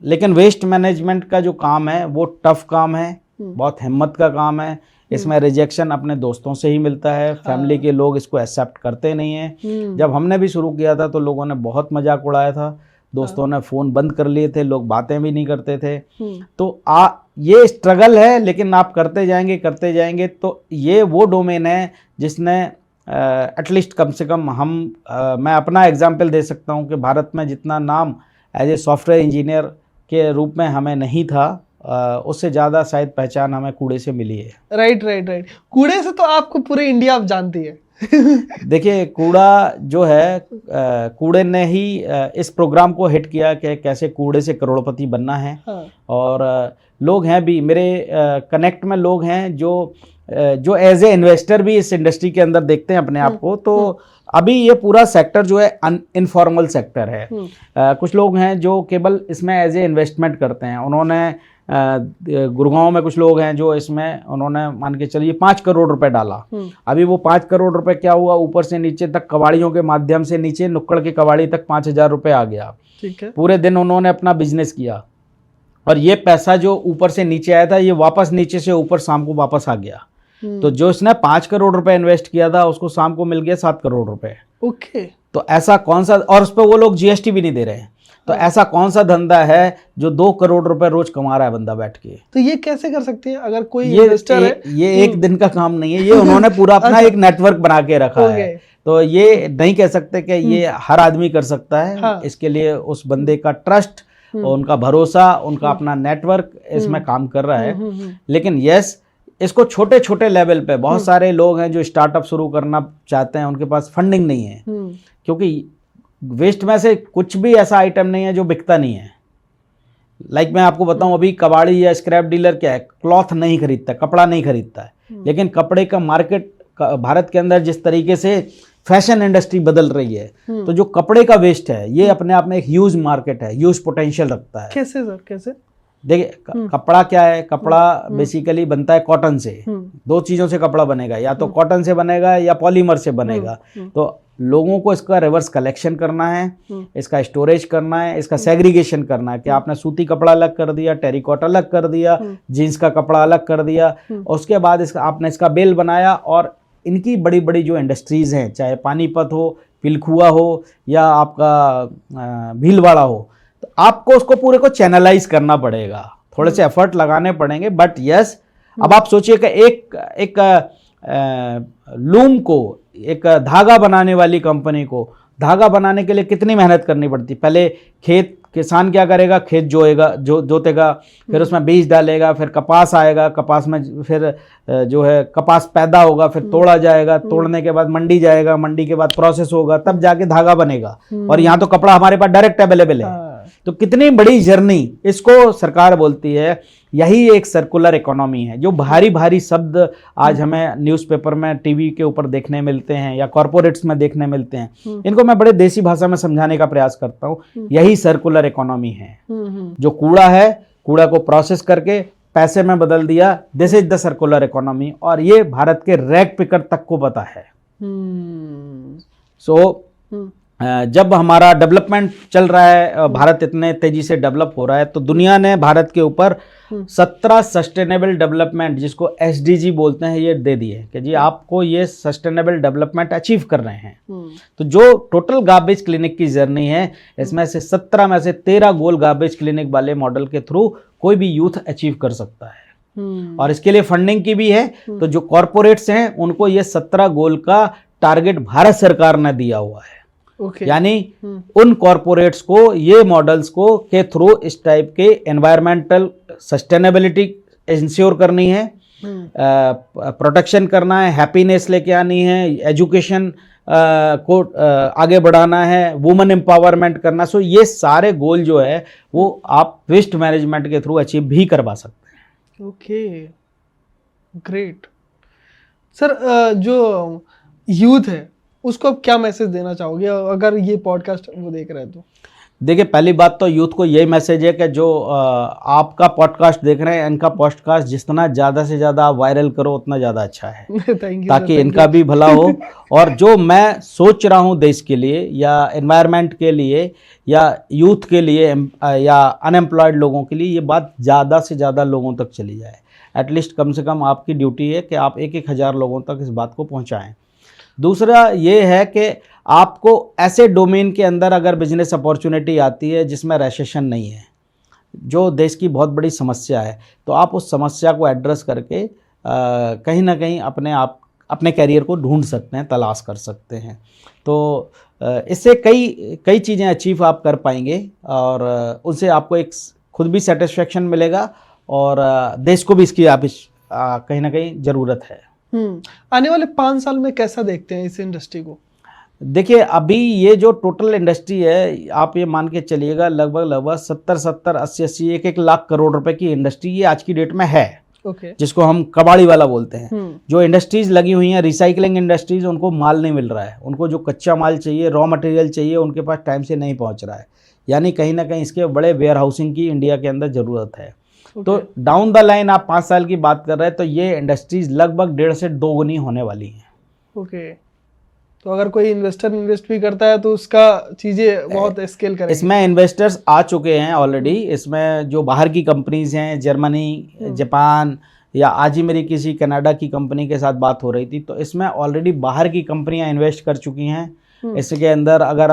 लेकिन वेस्ट मैनेजमेंट का जो काम है वो टफ काम है, बहुत हिम्मत का काम है। इसमें रिजेक्शन अपने दोस्तों से ही मिलता है, फैमिली के लोग इसको एक्सेप्ट करते नहीं हैं। जब हमने भी शुरू किया था तो लोगों ने बहुत मजाक उड़ाया था, दोस्तों ने फ़ोन बंद कर लिए थे, लोग बातें भी नहीं करते थे। तो ये स्ट्रगल है, लेकिन आप करते जाएंगे तो ये वो डोमेन है जिसने एटलीस्ट कम से कम मैं अपना एग्जाम्पल दे सकता हूँ कि भारत में जितना नाम एज ए सॉफ्टवेयर इंजीनियर के रूप में हमें नहीं था, उससे ज़्यादा शायद पहचान हमें कूड़े से मिली है। राइट। कूड़े से तो आपको पूरे इंडिया आप जानती है। देखिए, कूड़ा जो है, कूड़े ने ही इस प्रोग्राम को हिट किया कि कैसे कूड़े से करोड़पति बनना है। हाँ। और लोग हैं भी मेरे कनेक्ट में, लोग हैं जो एज ए इन्वेस्टर भी इस इंडस्ट्री के अंदर देखते हैं अपने आप को। तो अभी ये पूरा सेक्टर जो है इनफॉर्मल सेक्टर है। कुछ लोग हैं जो केवल इसमें एज ए इन्वेस्टमेंट करते हैं। उन्होंने गुड़गांव में कुछ लोग हैं जो इसमें उन्होंने मान के चलिए 5 करोड़ रुपए डाला। अभी वो 5 करोड़ रुपए क्या हुआ, ऊपर से नीचे तक कबाड़ियों के माध्यम से नीचे नुक्कड़ के कबाड़ी तक 5,000 रुपए आ गया। ठीक है। पूरे दिन उन्होंने अपना बिजनेस किया और ये पैसा जो ऊपर से नीचे आया था ये वापस नीचे से ऊपर शाम को वापस आ गया। तो जो इसने 5 करोड़ रुपए इन्वेस्ट किया था उसको शाम को मिल गया 7 करोड़ रुपए। ओके। तो ऐसा कौन सा, और उस पर वो लोग जीएसटी भी नहीं दे रहे हैं। तो ऐसा कौन सा धंधा है जो 2 करोड़ रुपए रोज कमा रहा है बंदा बैठ के? तो ये कैसे कर सकती है अगर कोई इन्वेस्टर है? ये एक दिन का काम नहीं है, ये उन्होंने पूरा अपना एक नेटवर्क बना के रखा है। तो ये नहीं कह सकते कि ये हर आदमी कर सकता है। हाँ। इसके लिए उस बंदे का ट्रस्ट, उनका भरोसा, उनका अपना नेटवर्क इसमें काम कर रहा है। लेकिन यस, इसको छोटे छोटे लेवल पे बहुत सारे लोग हैं जो स्टार्टअप शुरू करना चाहते हैं, उनके पास फंडिंग नहीं है, क्योंकि वेस्ट में से कुछ भी ऐसा आइटम नहीं है जो बिकता नहीं है। लाइक मैं आपको बताऊं, अभी कबाड़ी या स्क्रैप डीलर क्या है, क्लॉथ नहीं खरीदता, कपड़ा नहीं खरीदता है। लेकिन कपड़े का मार्केट भारत के अंदर जिस तरीके से फैशन इंडस्ट्री बदल रही है, तो जो कपड़े का वेस्ट है ये अपने आप में एक ह्यूज मार्केट है, ह्यूज पोटेंशियल रखता है। कैसे सर, कैसे? देखिए, कपड़ा क्या है, कपड़ा बेसिकली बनता है कॉटन से। 2 चीजों से कपड़ा बनेगा, या तो कॉटन से बनेगा या पॉलीमर से बनेगा। तो लोगों को इसका रिवर्स कलेक्शन करना है, इसका स्टोरेज करना है, इसका सेग्रीगेशन करना है कि आपने सूती कपड़ा अलग कर दिया, टेरिकॉट अलग कर दिया, जीन्स का कपड़ा अलग कर दिया, उसके बाद आपने इसका बेल बनाया। और इनकी बड़ी बड़ी जो इंडस्ट्रीज हैं, चाहे पानीपत हो, पिलखुआ हो या आपका भीलवाड़ा हो, तो आपको उसको पूरे को चैनलाइज करना पड़ेगा, थोड़े से एफर्ट लगाने पड़ेंगे। बट यस, अब आप सोचिए कि एक लूम को, एक धागा बनाने वाली कंपनी को धागा बनाने के लिए कितनी मेहनत करनी पड़ती। पहले किसान क्या करेगा, खेत जोतेगा, फिर उसमें बीज डालेगा, फिर कपास आएगा, कपास में फिर जो है कपास पैदा होगा, फिर तोड़ा जाएगा, तोड़ने के बाद मंडी जाएगा, मंडी के बाद प्रोसेस होगा, तब जाके धागा बनेगा। और यहाँ तो कपड़ा हमारे पास डायरेक्ट अवेलेबल है। तो कितनी बड़ी जर्नी, इसको सरकार बोलती है। यही एक सर्कुलर इकोनॉमी है। जो भारी भारी शब्द आज हमें न्यूज़पेपर में, टीवी के ऊपर देखने मिलते हैं या कॉर्पोरेट्स में देखने मिलते हैं, इनको मैं बड़े देसी भाषा में समझाने का प्रयास करता हूँ। यही सर्कुलर इकोनॉमी है। जो कूड़ा है, कूड़ा को प्रोसेस करके पैसे में बदल दिया, this is the circular economy. और ये भारत के रैग पिकर तक को पता है। जब हमारा डेवलपमेंट चल रहा है, भारत इतने तेजी से डेवलप हो रहा है, तो दुनिया ने भारत के ऊपर 17 सस्टेनेबल डेवलपमेंट, जिसको SDG बोलते हैं, ये दे दिए कि जी आपको ये सस्टेनेबल डेवलपमेंट अचीव कर रहे हैं। तो जो टोटल गार्बेज क्लिनिक की जर्नी है, इसमें से 17 में से 13 गोल गार्बेज क्लिनिक वाले मॉडल के थ्रू कोई भी यूथ अचीव कर सकता है। और इसके लिए फंडिंग की भी है। तो जो कॉरपोरेट्स हैं उनको ये 17 गोल का टारगेट भारत सरकार ने दिया हुआ है। यानी उन कॉरपोरेट्स को ये मॉडल्स को के थ्रू इस टाइप के एनवायरमेंटल सस्टेनेबिलिटी इंश्योर करनी है, प्रोटेक्शन करना है, हैप्पीनेस लेके आनी है, एजुकेशन को आगे बढ़ाना है, वुमेन एम्पावरमेंट करना। सो ये सारे गोल जो है वो आप वेस्ट मैनेजमेंट के थ्रू अचीव भी करवा सकते हैं। Okay, great sir. जो यूथ है उसको आप क्या मैसेज देना चाहोगे अगर ये पॉडकास्ट वो देख रहे हैं तो? देखिए, पहली बात तो यूथ को यही मैसेज है कि जो आपका पॉडकास्ट देख रहे हैं, इनका पॉडकास्ट जितना ज़्यादा से ज़्यादा आप वायरल करो उतना ज़्यादा अच्छा है थैंक यू, ताकि इनका भी भला हो। और जो मैं सोच रहा हूँ देश के लिए या एनवायरनमेंट के लिए या यूथ के लिए या अनएम्प्लॉयड लोगों के लिए ये बात ज़्यादा से ज़्यादा लोगों तक चली जाए। एटलीस्ट कम से कम आपकी ड्यूटी है कि आप 1,000 लोगों तक इस बात को पहुँचाएँ। दूसरा ये है कि आपको ऐसे डोमेन के अंदर अगर बिजनेस अपॉर्चुनिटी आती है जिसमें रेसेशन नहीं है, जो देश की बहुत बड़ी समस्या है, तो आप उस समस्या को एड्रेस करके कहीं ना कहीं अपने कैरियर को ढूंढ सकते हैं, तलाश कर सकते हैं। तो इससे कई चीज़ें अचीव आप कर पाएंगे और उनसे आपको एक खुद भी सेटिस्फेक्शन मिलेगा और देश को भी इसकी कहीं ना कहीं ज़रूरत है। आने वाले 5 साल में कैसा देखते हैं इस इंडस्ट्री को? देखिए, अभी ये जो टोटल इंडस्ट्री है, आप ये मान के चलिएगा लगभग 70 80 1 लाख करोड़ रुपए की इंडस्ट्री ये आज की डेट में है। ओके। जिसको हम कबाड़ी वाला बोलते हैं। जो इंडस्ट्रीज लगी हुई हैं, रिसाइकलिंग इंडस्ट्रीज, उनको माल नहीं मिल रहा है, उनको जो कच्चा माल चाहिए, रॉ मटेरियल चाहिए, उनके पास टाइम से नहीं पहुंच रहा है। यानी कहीं ना कहीं इसके बड़े वेयर हाउसिंग की इंडिया के अंदर ज़रूरत है। तो डाउन द लाइन आप 5 साल की बात कर रहे हैं तो ये इंडस्ट्रीज लगभग 1.5 से 2 गुनी होने वाली हैं। ओके, तो अगर कोई इन्वेस्टर इन्वेस्ट भी करता है तो उसका चीज़ें बहुत स्केल करेंगी। इसमें इन्वेस्टर्स आ चुके हैं ऑलरेडी। इसमें जो बाहर की कंपनीज हैं, जर्मनी, जापान, या आज ही मेरी किसी कनाडा की कंपनी के साथ बात हो रही थी, तो इसमें ऑलरेडी बाहर की कंपनियां इन्वेस्ट कर चुकी हैं। इसके अंदर अगर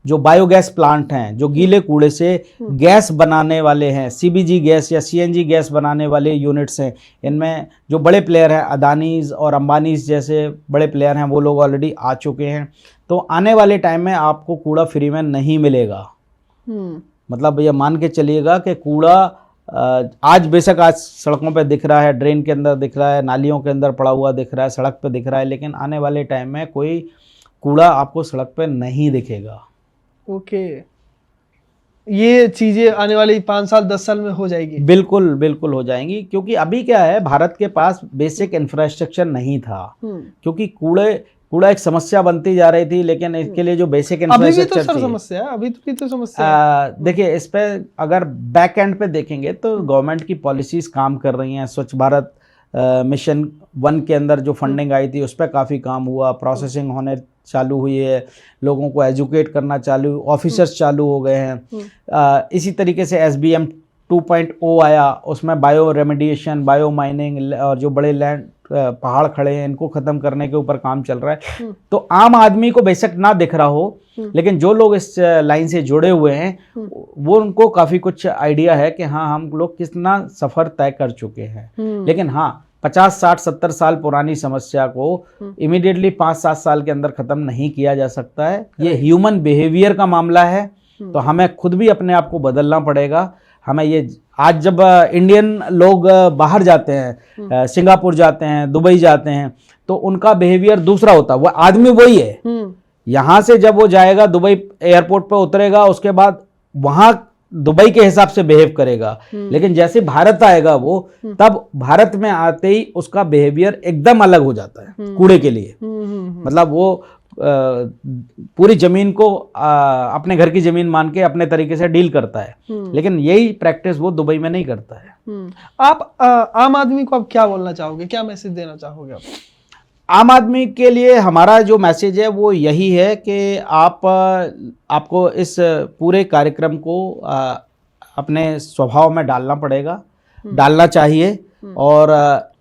जो बायोगैस प्लांट हैं, जो गीले कूड़े से गैस बनाने वाले हैं, सीबीजी गैस या सीएनजी गैस बनाने वाले यूनिट्स हैं, इनमें जो बड़े प्लेयर हैं, अदानीज और अंबानीज जैसे बड़े प्लेयर हैं, वो लोग ऑलरेडी आ चुके हैं। तो आने वाले टाइम में आपको कूड़ा फ्री में नहीं मिलेगा। मतलब ये मान के चलिएगा कि कूड़ा आज बेशक आज सड़कों पे दिख रहा है, ड्रेन के अंदर दिख रहा है, नालियों के अंदर पड़ा हुआ दिख रहा है, सड़क पे दिख रहा है, लेकिन आने वाले टाइम में कोई कूड़ा आपको सड़क पे नहीं दिखेगा। ओके, ये चीजें आने वाली 5 साल 10 साल में हो जाएगी। बिल्कुल बिल्कुल हो जाएंगी, क्योंकि अभी क्या है, भारत के पास बेसिक इंफ्रास्ट्रक्चर नहीं था, क्योंकि कूड़ा एक समस्या बनती जा रही थी, लेकिन इसके लिए जो बेसिक इंफ्रास्ट्रक्चर अभी भी तो समस्या देखिए, इस पे अगर बैक एंड पे देखेंगे तो गवर्नमेंट की पॉलिसीज काम कर रही हैं। स्वच्छ भारत मिशन 1 के अंदर जो फंडिंग आई थी उस पर काफ़ी काम हुआ, प्रोसेसिंग होने चालू हुई है, लोगों को एजुकेट करना चालू, ऑफिसर्स चालू हो गए हैं। इसी तरीके से SBM 2.0 आया, उसमें बायो रेमेडिएशन, बायो माइनिंग और जो बड़े लैंड पहाड़ खड़े हैं इनको ख़त्म करने के ऊपर काम चल रहा है। तो आम आदमी को बेशक ना दिख रहा हो, लेकिन जो लोग इस लाइन से जुड़े हुए हैं वो उनको काफ़ी कुछ आइडिया है कि हाँ, हम लोग कितना सफ़र तय कर चुके हैं। लेकिन हाँ, 50 60 70 साल पुरानी समस्या को इमीडिएटली 5-7 साल के अंदर ख़त्म नहीं किया जा सकता है। ये ह्यूमन बिहेवियर का मामला है, तो हमें खुद भी अपने आप को बदलना पड़ेगा। हमें ये आज जब इंडियन लोग बाहर जाते हैं, सिंगापुर जाते हैं, दुबई जाते हैं, तो उनका बिहेवियर दूसरा होता है। वो आदमी वही है, यहाँ से जब वो जाएगा दुबई एयरपोर्ट पर उतरेगा, उसके बाद वहाँ दुबई के हिसाब से बिहेव करेगा। लेकिन जैसे भारत आएगा वो, तब भारत में आते ही उसका बिहेवियर एकदम अलग हो जाता है कूड़े के लिए। मतलब वो पूरी जमीन को अपने घर की जमीन मान के अपने तरीके से डील करता है, लेकिन यही प्रैक्टिस वो दुबई में नहीं करता है। आप आम आदमी को आप क्या बोलना चाहोगे, क्या मैसेज देना चाहोगे आप? आम आदमी के लिए हमारा जो मैसेज है वो यही है कि आपको इस पूरे कार्यक्रम को अपने स्वभाव में डालना पड़ेगा, डालना चाहिए। और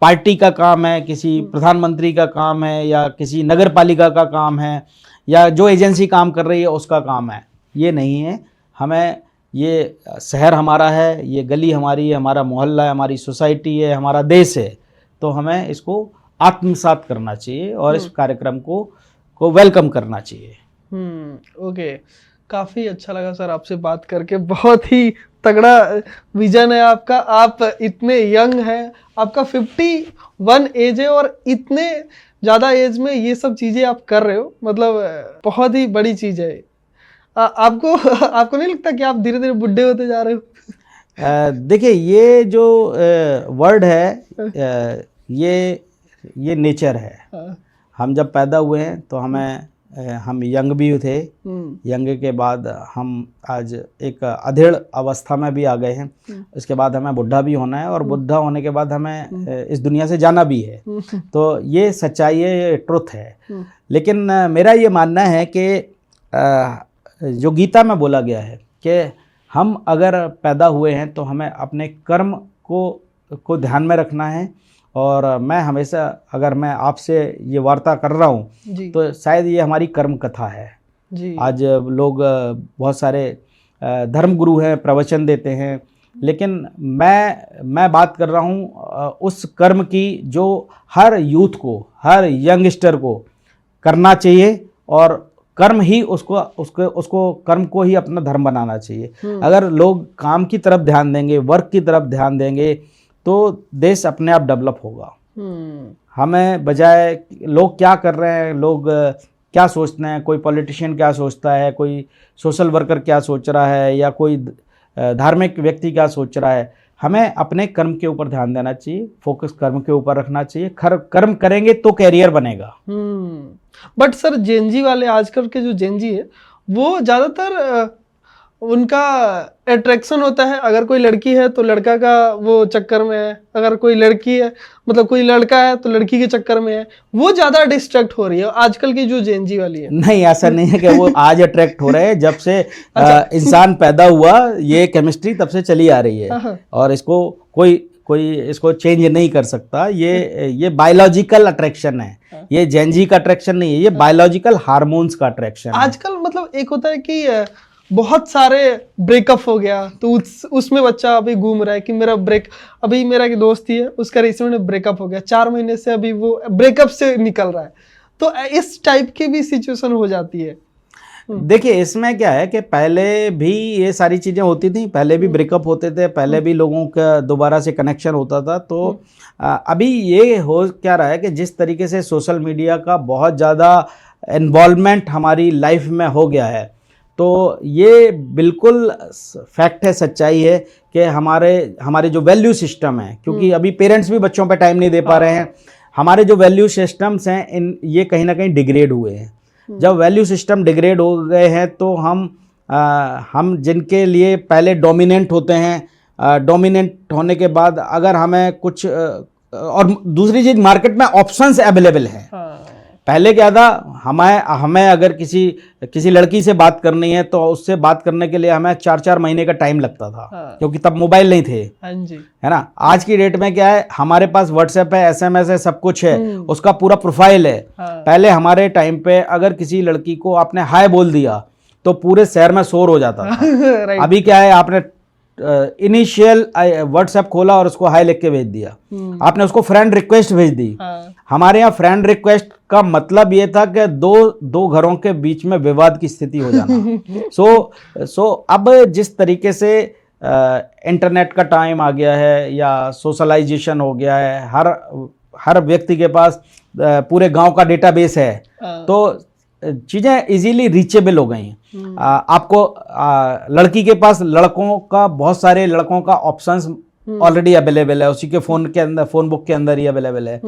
पार्टी का काम है, किसी प्रधानमंत्री का काम है, या किसी नगर पालिका का काम है, या जो एजेंसी काम कर रही है उसका काम है, ये नहीं है। हमें ये शहर हमारा है, ये गली हमारी है, हमारा मोहल्ला है, हमारी सोसाइटी है, हमारा देश है। तो हमें इसको आत्मसात करना चाहिए और इस कार्यक्रम को वेलकम करना चाहिए। ओके, काफ़ी अच्छा लगा सर आपसे बात करके। बहुत ही तगड़ा विजन है आपका। आप इतने यंग हैं, आपका 51 एज है और इतने ज्यादा एज में ये सब चीजें आप कर रहे हो, मतलब बहुत ही बड़ी चीज है। आपको आपको नहीं लगता कि आप धीरे धीरे बुढ़े होते जा रहे हो? देखिए, ये जो वर्ड है, ये नेचर है। हाँ। हम जब पैदा हुए हैं तो हम यंग भी थे। यंग के बाद हम आज एक अधेड़ अवस्था में भी आ गए हैं। इसके बाद हमें बुढ़ा भी होना है, और बुढ़ा होने के बाद हमें इस दुनिया से जाना भी है। तो ये सच्चाई है, ये ट्रुथ है। लेकिन मेरा ये मानना है कि जो गीता में बोला गया है कि हम अगर पैदा हुए हैं तो हमें अपने कर्म को ध्यान में रखना है। और मैं हमेशा, अगर मैं आपसे ये वार्ता कर रहा हूँ तो शायद ये हमारी कर्म कथा है जी। आज लोग बहुत सारे धर्म गुरु हैं, प्रवचन देते हैं, लेकिन मैं बात कर रहा हूँ उस कर्म की जो हर यूथ को, हर यंगस्टर को करना चाहिए, और कर्म ही उसको कर्म को ही अपना धर्म बनाना चाहिए। अगर लोग काम की तरफ ध्यान देंगे, वर्क की तरफ ध्यान देंगे, तो देश अपने आप डेवलप होगा। हमें बजाय लोग क्या कर रहे हैं, लोग क्या सोचते हैं, कोई पॉलिटिशियन क्या सोचता है, कोई सोशल वर्कर क्या सोच रहा है, या कोई धार्मिक व्यक्ति क्या सोच रहा है, हमें अपने कर्म के ऊपर ध्यान देना चाहिए, फोकस कर्म के ऊपर रखना चाहिए। कर्म करेंगे तो कैरियर बनेगा। बट सर, जेनजी वाले, आजकल के जो जेनजी है वो ज्यादातर उनका अट्रैक्शन होता है, अगर कोई लड़की है तो लड़का का वो चक्कर में है, अगर कोई लड़की है, मतलब कोई लड़का है तो लड़की के चक्कर में है, वो ज्यादा डिस्ट्रैक्ट हो रही है आजकल की जो जेनजी वाली है। नहीं, ऐसा नहीं है कि वो आज अट्रैक्ट हो रहे हैं। जब से इंसान पैदा हुआ, ये केमिस्ट्री तब से चली आ रही है, और इसको कोई इसको चेंज नहीं कर सकता। ये बायोलॉजिकल अट्रैक्शन है, ये जेनजी का अट्रैक्शन नहीं है, ये बायोलॉजिकल हार्मोन्स का अट्रैक्शन है। आजकल मतलब एक होता है कि बहुत सारे ब्रेकअप हो गया, तो उसमें बच्चा अभी घूम रहा है कि अभी मेरा की दोस्त ही है, उसका रिसेंट ब्रेकअप हो गया, 4 महीने से अभी वो ब्रेकअप से निकल रहा है। तो इस टाइप की भी सिचुएशन हो जाती है। देखिए, इसमें क्या है कि पहले भी ये सारी चीज़ें होती थी, पहले भी ब्रेकअप होते थे, पहले भी लोगों का दोबारा से कनेक्शन होता था। तो अभी ये हो क्या रहा है कि जिस तरीके से सोशल मीडिया का बहुत ज़्यादा इन्वॉल्वमेंट हमारी लाइफ में हो गया है, तो ये बिल्कुल फैक्ट है, सच्चाई है कि हमारे जो वैल्यू सिस्टम है, क्योंकि अभी पेरेंट्स भी बच्चों पे टाइम नहीं दे पा रहे हैं, हमारे जो वैल्यू सिस्टम्स हैं ये कहीं ना कहीं डिग्रेड हुए हैं। जब वैल्यू सिस्टम डिग्रेड हो गए हैं तो हम जिनके लिए पहले डोमिनेंट होते हैं, डोमिनेंट होने के बाद अगर हमें कुछ और दूसरी चीज़, मार्केट में ऑप्शंस अवेलेबल हैं। पहले क्या था, हमें अगर किसी लड़की से बात करनी है तो उससे बात करने के लिए हमें 4-4 महीने का टाइम लगता था, क्योंकि तब मोबाइल नहीं थे, है ना। आज की डेट में क्या है, हमारे पास व्हाट्सएप है, SMS है, सब कुछ है, उसका पूरा प्रोफाइल है। पहले हमारे टाइम पे अगर किसी लड़की को आपने हाय बोल दिया तो पूरे शहर में शोर हो जाता था। अभी क्या है, आपने इनिशियल व्हाट्सएप खोला और उसको हाय लिख के भेज दिया, आपने उसको फ्रेंड रिक्वेस्ट भेज दी। हमारे यहाँ फ्रेंड रिक्वेस्ट का मतलब ये था कि दो घरों के बीच में विवाद की स्थिति हो जाना। सो अब जिस तरीके से इंटरनेट का टाइम आ गया है, या सोशलाइजेशन हो गया है, हर व्यक्ति के पास पूरे गांव का डेटाबेस है, तो चीज़ें इजीली रीचेबल हो गई हैं। आपको लड़की के पास बहुत सारे लड़कों का ऑप्शंस ऑलरेडी अवेलेबल है, उसी के फोन बुक के अंदर ही अवेलेबल है।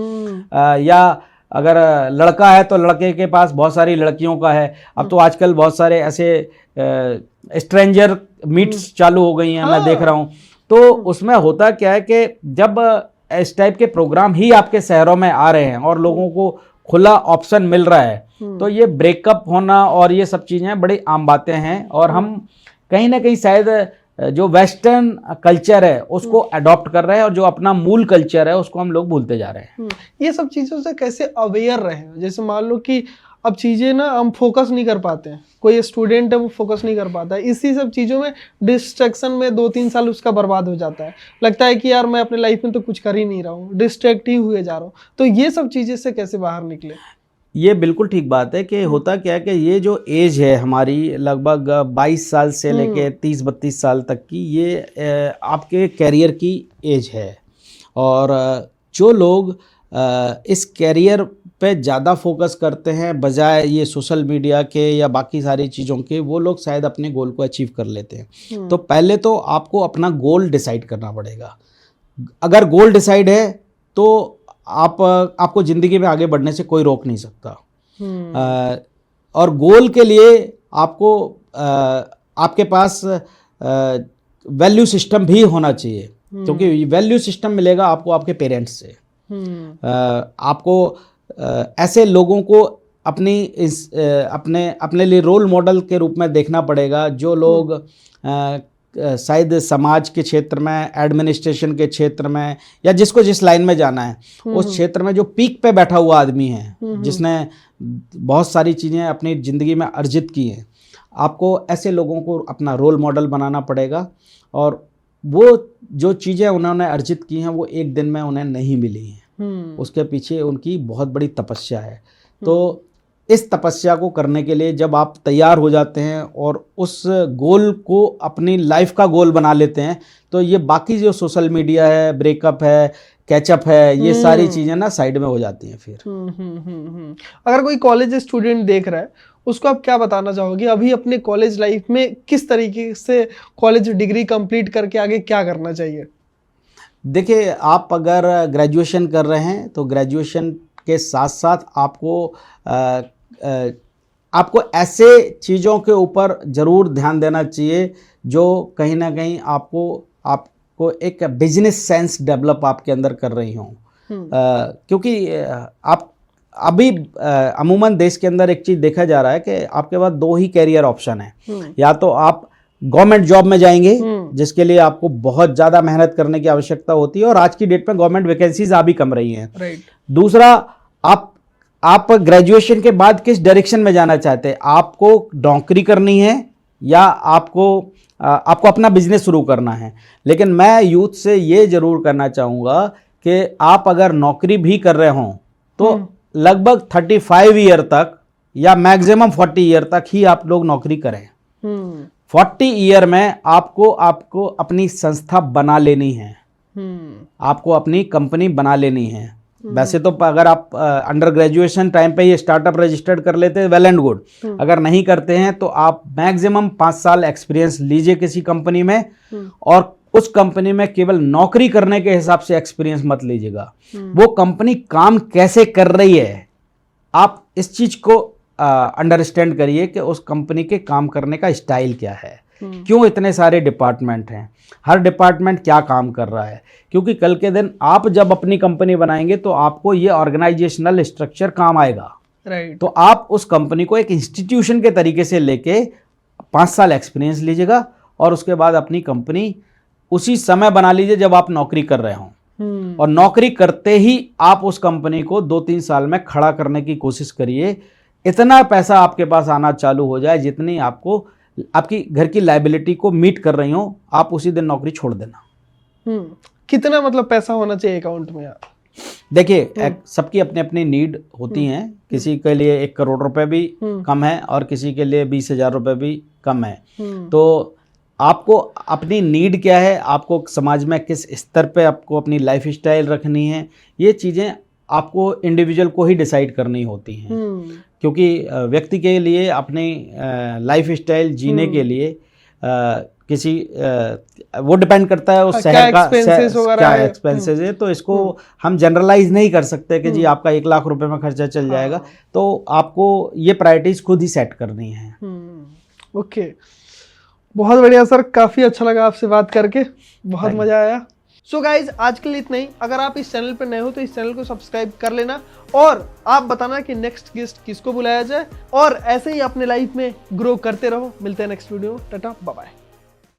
या अगर लड़का है तो लड़के के पास बहुत सारी लड़कियों का है। अब तो आजकल बहुत सारे ऐसे स्ट्रेंजर मीट्स चालू हो गई हैं, मैं देख रहा हूँ। तो उसमें होता क्या है कि जब इस टाइप के प्रोग्राम ही आपके शहरों में आ रहे हैं और लोगों को खुला ऑप्शन मिल रहा है, तो ये ब्रेकअप होना और ये सब चीज़ें बड़ी आम बातें हैं। और हम कहीं ना कहीं शायद जो वेस्टर्न कल्चर है उसको अडॉप्ट कर रहे हैं, और जो अपना मूल कल्चर है उसको हम लोग भूलते जा रहे हैं। ये सब चीज़ों से कैसे अवेयर रहे? जैसे मान लो कि अब चीज़ें ना हम फोकस नहीं कर पाते हैं, कोई स्टूडेंट है वो फोकस नहीं कर पाता है, इसी सब चीज़ों में डिस्ट्रैक्शन में 2-3 साल उसका बर्बाद हो जाता है। लगता है कि यार मैं अपने लाइफ में तो कुछ कर ही नहीं रहा हूँ, डिस्ट्रैक्ट ही हुए जा रहा हूँ। तो ये सब चीज़ें से कैसे बाहर निकले? ये बिल्कुल ठीक बात है कि होता क्या है कि ये जो एज है हमारी लगभग 22 साल से लेके 30-32 साल तक की, ये आपके कैरियर की एज है। और जो लोग इस कैरियर पे ज़्यादा फोकस करते हैं बजाय ये सोशल मीडिया के या बाकी सारी चीज़ों के, वो लोग शायद अपने गोल को अचीव कर लेते हैं। तो पहले तो आपको अपना गोल डिसाइड करना पड़ेगा। अगर गोल डिसाइड है तो आपको ज़िंदगी में आगे बढ़ने से कोई रोक नहीं सकता। और गोल के लिए आपको आपके पास वैल्यू सिस्टम भी होना चाहिए, क्योंकि वैल्यू सिस्टम मिलेगा आपको आपके पेरेंट्स से। आपको ऐसे लोगों को अपने लिए रोल मॉडल के रूप में देखना पड़ेगा, जो लोग शायद समाज के क्षेत्र में, एडमिनिस्ट्रेशन के क्षेत्र में, या जिसको जिस लाइन में जाना है उस क्षेत्र में जो पीक पे बैठा हुआ आदमी है, जिसने बहुत सारी चीज़ें अपनी ज़िंदगी में अर्जित की हैं। आपको ऐसे लोगों को अपना रोल मॉडल बनाना पड़ेगा, और वो जो चीज़ें उन्होंने अर्जित की हैं वो एक दिन में उन्हें नहीं मिली हैं। उसके पीछे उनकी बहुत बड़ी तपस्या है। तो इस तपस्या को करने के लिए जब आप तैयार हो जाते हैं और उस गोल को अपनी लाइफ का गोल बना लेते हैं, तो ये बाकी जो सोशल मीडिया है, ब्रेकअप है, कैचअप है, ये सारी चीज़ें ना साइड में हो जाती हैं फिर। अगर कोई कॉलेज स्टूडेंट देख रहा है, उसको आप क्या बताना चाहोगे अभी अपने कॉलेज लाइफ में किस तरीके से कॉलेज डिग्री कंप्लीट करके आगे क्या करना चाहिए? देखिए, आप अगर ग्रेजुएशन कर रहे हैं तो ग्रेजुएशन के साथ साथ आपको ऐसे चीज़ों के ऊपर ज़रूर ध्यान देना चाहिए जो कहीं ना कहीं आपको एक बिजनेस सेंस डेवलप आपके अंदर कर रही हों। क्योंकि आप अभी अमूमन देश के अंदर एक चीज़ देखा जा रहा है कि आपके पास 2 ही कैरियर ऑप्शन है। या तो आप गवर्नमेंट जॉब में जाएंगे, जिसके लिए आपको बहुत ज़्यादा मेहनत करने की आवश्यकता होती है, और आज की डेट में गवर्नमेंट वैकेंसीज आ भी कम रही हैं। दूसरा, आप ग्रेजुएशन के बाद किस डायरेक्शन में जाना चाहते हैं? आपको नौकरी करनी है या आपको अपना बिजनेस शुरू करना है? लेकिन मैं यूथ से ये ज़रूर करना चाहूँगा कि आप अगर नौकरी भी कर रहे हों तो लगभग 35 ईयर तक या मैक्सिमम 40 ईयर तक ही आप लोग नौकरी करें। 40 ईयर में आपको अपनी संस्था बना लेनी है, आपको अपनी कंपनी बना लेनी है। वैसे तो अगर आप अंडर ग्रेजुएशन टाइम पे ये स्टार्टअप रजिस्टर्ड कर लेते हैं, वेल एंड गुड। अगर नहीं करते हैं तो आप मैक्सिमम 5 साल एक्सपीरियंस लीजिए किसी कंपनी में, और उस कंपनी में केवल नौकरी करने के हिसाब से एक्सपीरियंस मत लीजिएगा। वो कंपनी काम कैसे कर रही है, आप इस चीज को अंडरस्टैंड करिए कि उस कंपनी के काम करने का स्टाइल क्या है, क्यों इतने सारे डिपार्टमेंट हैं, हर डिपार्टमेंट क्या काम कर रहा है। क्योंकि कल के दिन आप जब अपनी कंपनी बनाएंगे तो आपको ये ऑर्गेनाइजेशनल स्ट्रक्चर काम आएगा। तो आप उस कंपनी को एक इंस्टीट्यूशन के तरीके से लेके 5 साल एक्सपीरियंस लीजिएगा, और उसके बाद अपनी कंपनी उसी समय बना लीजिए जब आप नौकरी कर रहे हों। और नौकरी करते ही आप उस कंपनी को 2-3 साल में खड़ा करने की कोशिश करिए। इतना पैसा आपके पास आना चालू हो जाए जितनी आपकी घर की लायबिलिटी को मीट कर रही हो, आप उसी दिन नौकरी छोड़ देना। कितना मतलब पैसा होना चाहिए अकाउंट में यार? देखिए, सबकी अपनी अपनी नीड होती हैं। किसी के लिए 1 करोड़ रुपए भी कम है और किसी के लिए 20,000 रुपए भी कम है। तो आपको अपनी नीड क्या है, आपको समाज में किस स्तर पे आपको अपनी लाइफ स्टाइल रखनी है, ये चीज़ें आपको इंडिविजुअल को ही डिसाइड करनी होती हैं। क्योंकि व्यक्ति के लिए अपनी लाइफ स्टाइल जीने के लिए वो डिपेंड करता है उस शहर का क्या एक्सपेंसेस है। तो इसको हम जनरलाइज नहीं कर सकते कि जी आपका 1 लाख रुपए में खर्चा चल जाएगा। तो आपको ये प्रायोरिटीज खुद ही सेट करनी है। ओके, बहुत बढ़िया सर, काफ़ी अच्छा लगा आपसे बात करके, बहुत मज़ा आया। सो गाइज, आज के लिए इतना ही। अगर आप इस चैनल पर नए हो तो इस चैनल को सब्सक्राइब कर लेना, और आप बताना कि नेक्स्ट गेस्ट किसको बुलाया जाए, और ऐसे ही अपने लाइफ में ग्रो करते रहो। मिलते हैं next video, tata bye bye.